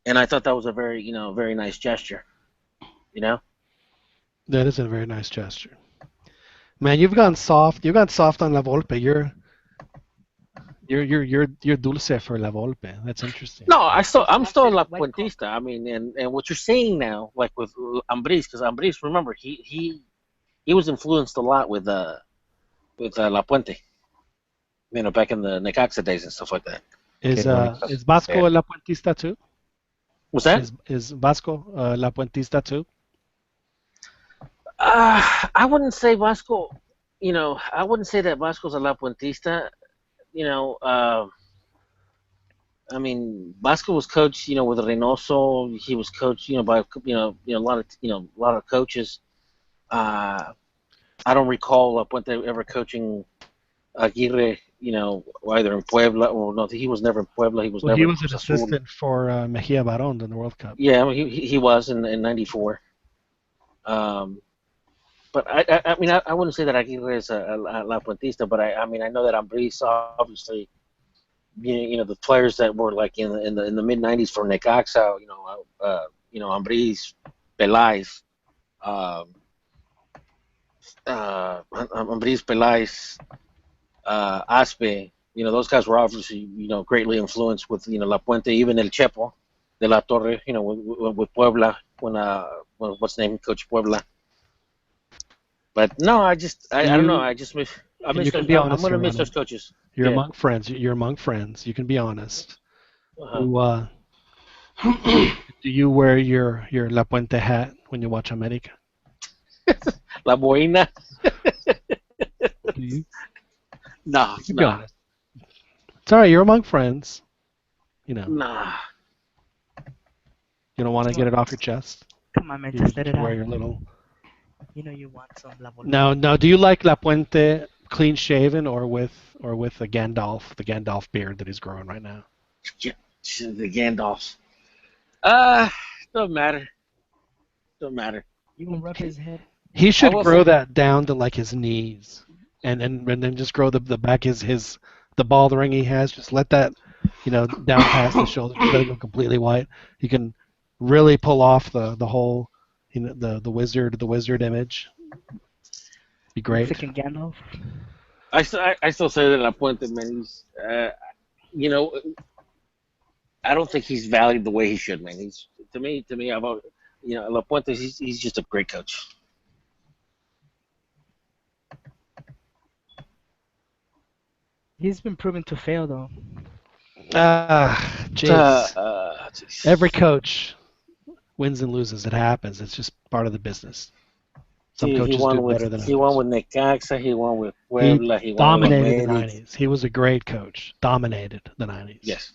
And I thought that was a very very nice gesture. That is a very nice gesture. Man, you've gone soft. You've gone soft on La Volpe. You're dulce for La Volpe. That's interesting. No, I'm still a La Puentista. I mean, and what you're seeing now, like with Ambriz, because Ambriz, remember, he was influenced a lot with La Puente. Back in the Necaxa days and stuff like that. Is Vasco La Puentista too? What's that? Is Vasco La Puentista too? I wouldn't say Vasco. I wouldn't say that Vasco's a La Puentista. I mean, Vasco was coached, with Reynoso. He was coached, by a lot of coaches. I don't recall La Puente ever coaching Aguirre, either in Puebla or no. He was never in Puebla. He was never. He was an assistant for Mejia Barón in the World Cup. Yeah, he was in '94. But I mean, I wouldn't say that Aguirre is a La Puentista, but I mean, I know that Ambriz, obviously, the players that were like in the mid '90s for Necaxa, Ambriz, Peláez, Ambriz, Peláez, Aspe, those guys were obviously, greatly influenced with, La Puente, even El Chepo, De La Torre, with Puebla when what's the name, Coach Puebla. But no, I don't know. I just miss. I miss you can those. be I'm honest gonna here, miss Ronald. those coaches. You're Yeah. among friends. You're among friends. You can be honest. Uh-huh. Do you wear your La Puente hat when you watch America? La Boina. Do you? No, You can be honest. It's all right. You're among friends. Nah. You don't want to get it off your chest. Come on, man, You just let it wear out. your little. You know you want some La Volpe. Now, do you like La Puente clean shaven or with the Gandalf beard that he's growing right now? Yeah, the Gandalf. Don't matter. Don't matter. You gonna rub his head? He should grow that down to like his knees, and then just grow the back the bald ring he has. Just let that down past the shoulders. Just let it go completely white. You can really pull off the whole the wizard image. Be great. Freaking Gandalf. I still say that La Puente, man. He's I don't think he's valued the way he should, man. He's to me about La Puente. He's just a great coach. He's been proven to fail though. Jeez. Every coach wins and loses. It happens. It's just part of the business. Some coaches do better than others. He won with Necaxa. He won with Puebla. He dominated the 90s. He was a great coach. Dominated the 90s. Yes.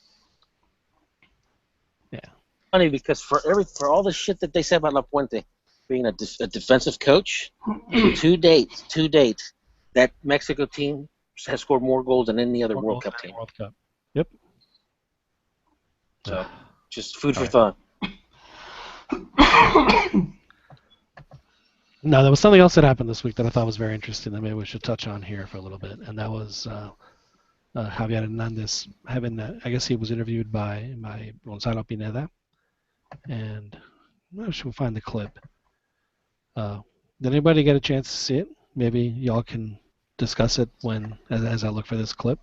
Yeah. Funny because for all the shit that they said about La Puente being a defensive coach, to date, that Mexico team has scored more goals than any other World Cup team. World Cup. Yep. So, just food for thought. No, there was something else that happened this week that I thought was very interesting that maybe we should touch on here for a little bit, and that was Javier Hernandez having, I guess he was interviewed by Gonzalo Pineda, and I should find the clip. Did anybody get a chance to see it? Maybe y'all can discuss it as I look for this clip.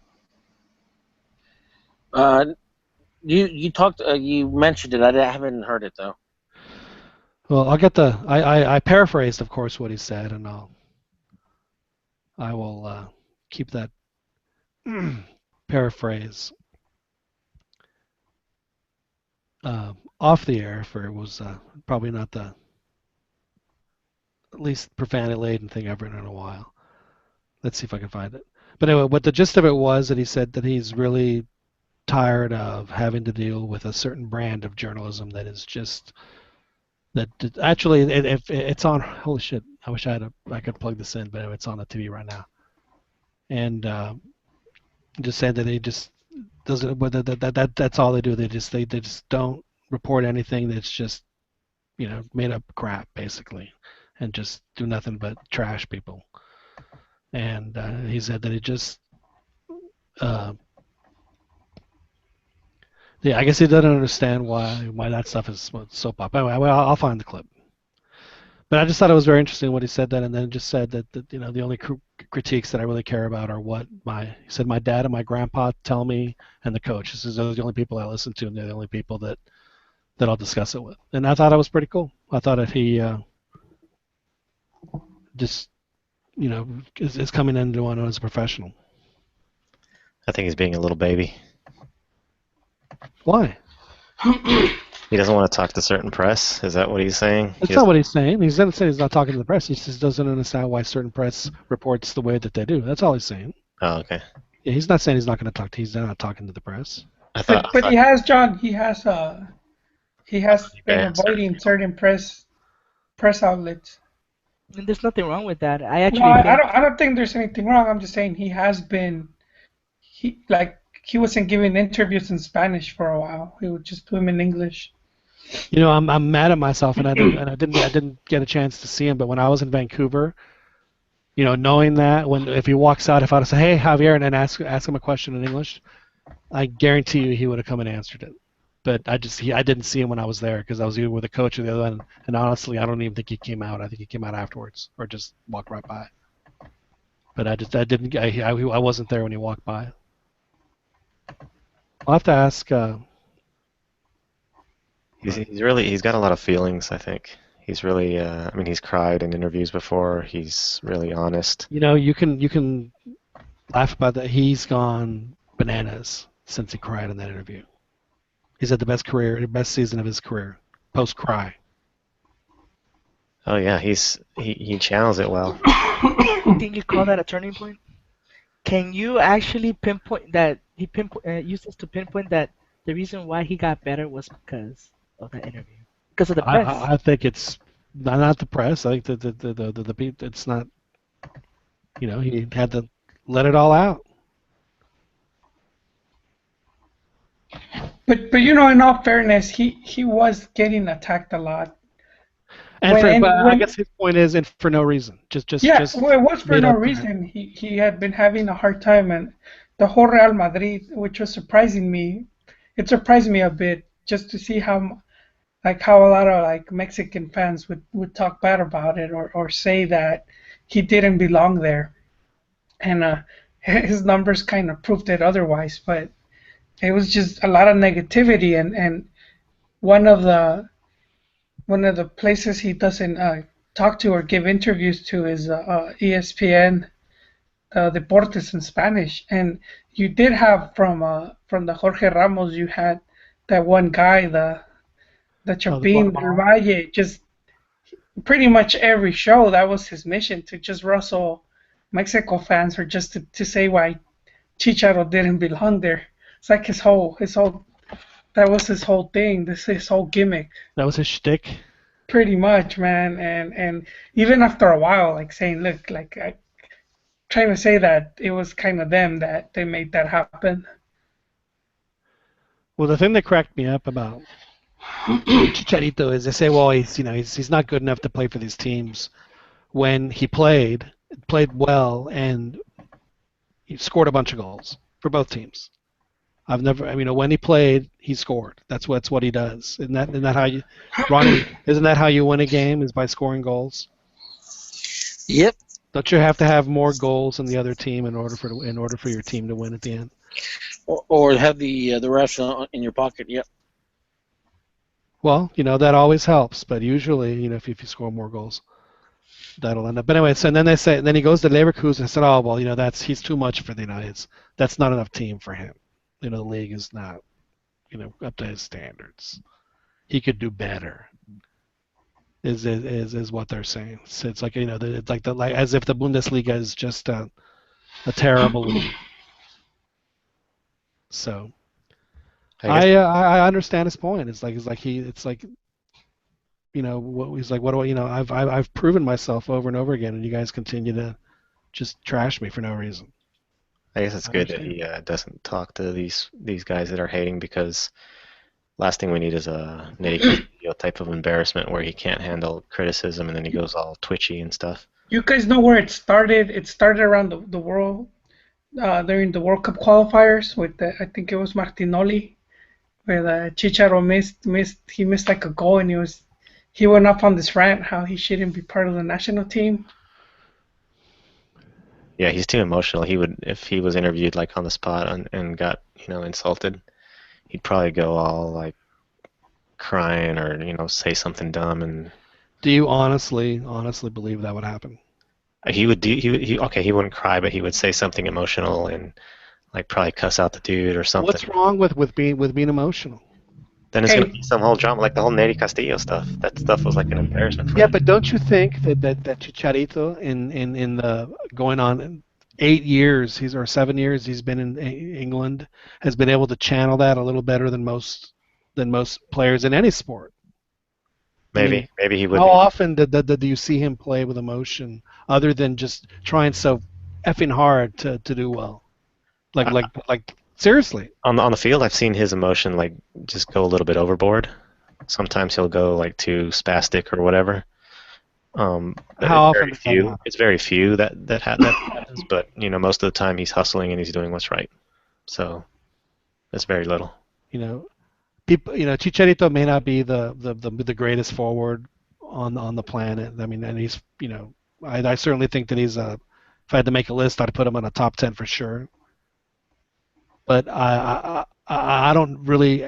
You talked. You mentioned it. I haven't heard it though. Well, I'll get I paraphrased, of course, what he said, and I will keep that paraphrase off the air, for it was probably not the least profanity-laden thing I've written in a while. Let's see if I can find it. But anyway, what the gist of it was that he said that he's really tired of having to deal with a certain brand of journalism that is just that actually if it's on. Holy shit! I wish I could plug this in, but anyway, it's on the TV right now. And just said that he just doesn't. That's all they do. They just don't report anything that's just made up crap basically, and just do nothing but trash people. And he said that it just. Yeah, I guess he doesn't understand why that stuff is so popular. Anyway, I'll find the clip. But I just thought it was very interesting what he said then, and then just said that the only critiques that I really care about are what he said my dad and my grandpa tell me, and the coach. This is the only people I listen to, and they're the only people that I'll discuss it with. And I thought it was pretty cool. I thought that he just is coming into one as a professional. I think he's being a little baby. Why? He doesn't want to talk to certain press. Is that what he's saying? That's not what he's saying. He doesn't say he's not talking to the press. He just doesn't understand why certain press reports the way that they do. That's all he's saying. Oh, okay. Yeah, he's not saying he's not going to talk to. He's not talking to the press. But he has, John. He has been avoiding certain press outlets. And there's nothing wrong with that. I don't think there's anything wrong. I'm just saying he has been. He wasn't giving interviews in Spanish for a while. He would just do them in English. I'm mad at myself, and I didn't get a chance to see him. But when I was in Vancouver, knowing that if he walks out, if I'd say, "Hey, Javier," and then ask him a question in English, I guarantee you he would have come and answered it. But I didn't see him when I was there because I was either with a coach or the other end. And honestly, I don't even think he came out. I think he came out afterwards or just walked right by. But I wasn't there when he walked by. I'll have to ask He's got a lot of feelings, I think. He's really, I mean, he's cried in interviews before. He's really honest. You can laugh about that. He's gone bananas since he cried in that interview. He's had the best season of his career, post cry. Oh yeah, he channels it well. You think you call that a turning point? Can you actually pinpoint that he used this to pinpoint that the reason why he got better was because of that interview, because of the press? I think it's not the press. I think the it's not. He had to let it all out. But in all fairness, he was getting attacked a lot. And I guess his point is, and for no reason, just well, it was for no reason. He had been having a hard time, and the whole Real Madrid, which was surprising me, it surprised me a bit just to see how a lot of Mexican fans would talk bad about it or say that he didn't belong there, and his numbers kind of proved it otherwise. But it was just a lot of negativity, and one of the places he doesn't talk to or give interviews to is ESPN, Deportes in Spanish. And you did have from the Jorge Ramos, you had that one guy, the Chapin del Valle, just pretty much every show that was his mission, to just rustle Mexico fans or just to say why Chicharo didn't belong there. It's like his whole that was his whole thing. His whole gimmick. That was his shtick. Pretty much, man. And even after a while, saying, look, trying to say that it was kind of them that they made that happen. Well, the thing that cracked me up about Chicharito is they say, well, he's not good enough to play for these teams. When he played well, and he scored a bunch of goals for both teams. When he played, he scored. That's what he does. Isn't that how you, Ronnie? Isn't that how you win a game? Is by scoring goals? Yep. Don't you have to have more goals than the other team in order for your team to win at the end? Or have the restaurant in your pocket? Yep. Well, that always helps, but usually, if you score more goals, that'll end up. But anyway, so and then he goes to Leverkusen and said, oh well, he's too much for the United. That's not enough team for him. The league is not, up to his standards. He could do better. Is what they're saying. So it's like it's like as if the Bundesliga is just a terrible league. So I understand his point. It's like what he's like. What do I? I've proven myself over and over again, and you guys continue to just trash me for no reason. I guess it's good that he doesn't talk to these guys that are hating, because last thing we need is a Nitty type of embarrassment where he can't handle criticism and then he goes all twitchy and stuff. You guys know where it started? It started around the world during the World Cup qualifiers with I think it was Martinoli, where Chicharo missed like a goal, and he went up on this rant how he shouldn't be part of the national team. Yeah, he's too emotional. He would, if he was interviewed on the spot and got insulted, he'd probably go all crying or say something dumb. And do you honestly believe that would happen? He would do. He wouldn't cry, but he would say something emotional and probably cuss out the dude or something. What's wrong with being emotional? Then it's going to be some whole drama, like the whole Neri Castillo stuff. That stuff was like an embarrassment for him. But don't you think that Chicharito in the going on 8 years, or 7 years he's been in England, has been able to channel that a little better than most players in any sport? Maybe he would. How often do you see him play with emotion, other than just trying so effing hard to do well? Like seriously. On the field, I've seen his emotion just go a little bit overboard. Sometimes he'll go too spastic or whatever. How often? It's very few that happens, but most of the time he's hustling and he's doing what's right. So that's very little. Chicharito may not be the greatest forward on the planet. And he's I certainly think that he's if I had to make a list, I'd put him on a top 10 for sure. But I don't really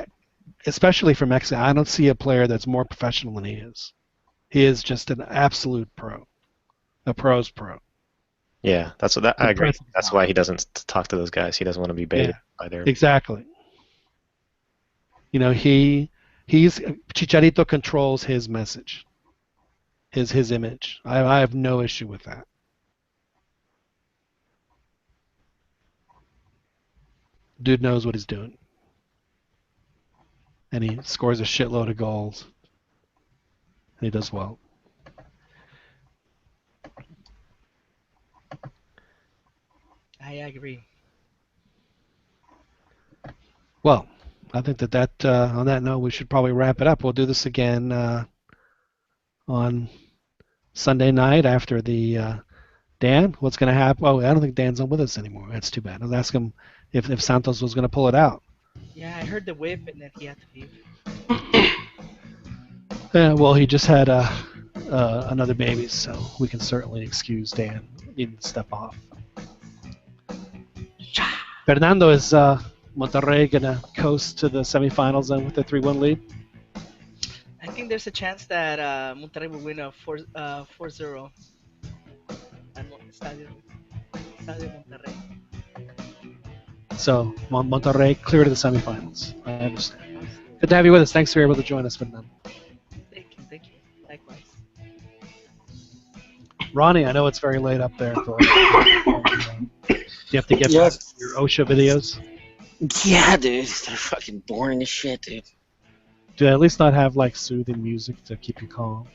especially for Mexico, I don't see a player that's more professional than he is. He is just an absolute pro, a pro's pro. Yeah, I agree. Impressive That's talent. why he doesn't talk to those guys. He doesn't want to be baited by their. Exactly. You know, he's Chicharito controls his message, his image. I have no issue with that. Dude knows what he's doing, and he scores a shitload of goals, and he does well. I agree. Well, I think that on that note, we should probably wrap it up. We'll do this again on Sunday night after the Dan. What's going to happen? Oh, I don't think Dan's on with us anymore. That's too bad. I was asking him if Santos was going to pull it out. Yeah, I heard the whip and then he had to leave. Well, he just had another baby, so we can certainly excuse Dan needing to step off. Fernando, is Monterrey going to coast to the semifinals then with a 3-1 lead? I think there's a chance that Monterrey will win a 4-0 at Estadio Monterrey. So Monterrey clear to the semifinals. I understand. Good to have you with us. Thanks for being able to join us, Fernando. Thank you. Likewise. Ronnie, I know it's very late up there. Do you have to get back to your OSHA videos? Yeah, dude. They're fucking boring as shit, dude. Do they at least not have like soothing music to keep you calm?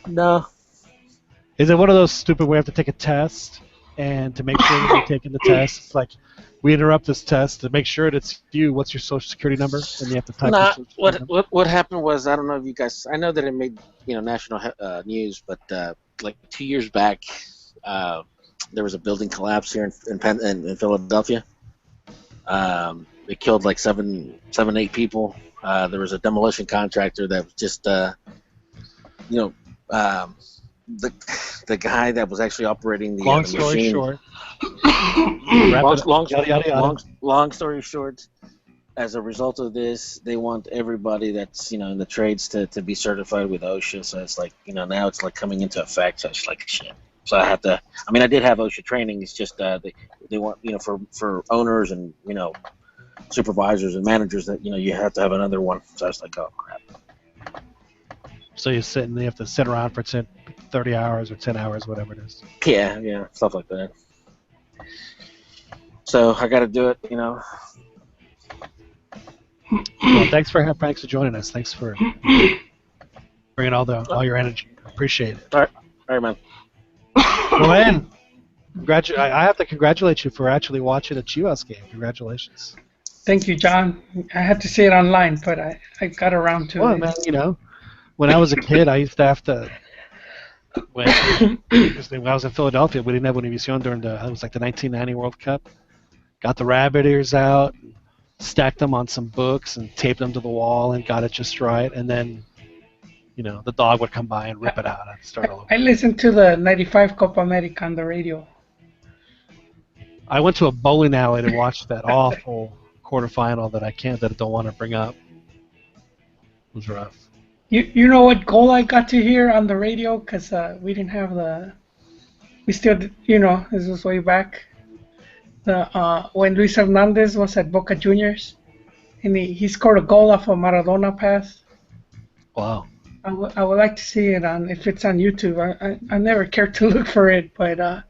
No. Is it one of those stupid where you have to take a test and to make sure that you're taking the test, it's like we interrupt this test to make sure it's you. What's your social security number? And you have to type. Nah, what happened was, I don't know if you guys. I know that it made national news, but like 2 years back, there was a building collapse here in Philadelphia. It killed like 8 people. There was a demolition contractor that was just the guy that was actually operating the long story machine. short. Long story short, as a result of this, they want everybody that's in the trades to be certified with OSHA. So it's like now it's like coming into effect. So it's like shit. So I have to. I mean, I did have OSHA training. It's just they want for owners and supervisors and managers that you have to have another one. So I was like, oh crap. So you have to sit around for 30 hours or 10 hours, whatever it is. Yeah, stuff like that. So I got to do it, Well, thanks for joining us. Thanks for bringing all your energy. Appreciate it. All right, man. Well, man, I have to congratulate you for actually watching a Chivas game. Congratulations. Thank you, John. I had to see it online, but I got around to it. Well, man, when I was a kid, I used to have to. When I was in Philadelphia, we didn't have Univision during it was like the 1990 World Cup. Got the rabbit ears out, stacked them on some books, and taped them to the wall, and got it just right. And then, the dog would come by and rip it out and start all over. I listened to the '95 Copa America on the radio. I went to a bowling alley to watch that awful quarterfinal that I don't want to bring up. It was rough. You know what goal I got to hear on the radio? Because we didn't have we still, this was way back. When Luis Hernandez was at Boca Juniors, and he scored a goal off a Maradona pass. Wow. I would like to see it if it's on YouTube. I never cared to look for it, but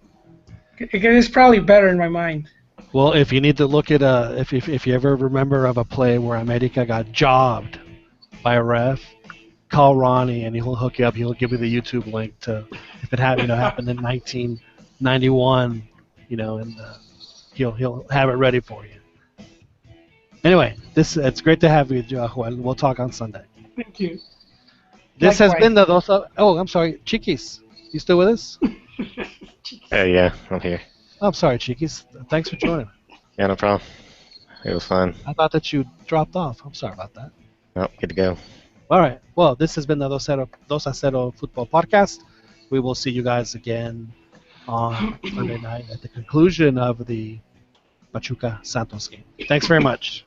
it's probably better in my mind. Well, if you need to look at if you ever remember of a play where America got jobbed by a ref, call Ronnie and he'll hook you up. He'll give you the YouTube link to if it happened in 1991, and he'll have it ready for you. Anyway, it's great to have you, Juan. We'll talk on Sunday. Thank you. This has been I'm sorry, Chiquis. You still with us? Yeah, I'm here. I'm sorry, Chiquis. Thanks for joining. Yeah, no problem. It was fun. I thought that you dropped off. I'm sorry about that. No, good to go. All right. Well, this has been the Dos a Cero Football Podcast. We will see you guys again on Sunday night at the conclusion of the Pachuca Santos game. Thanks very much.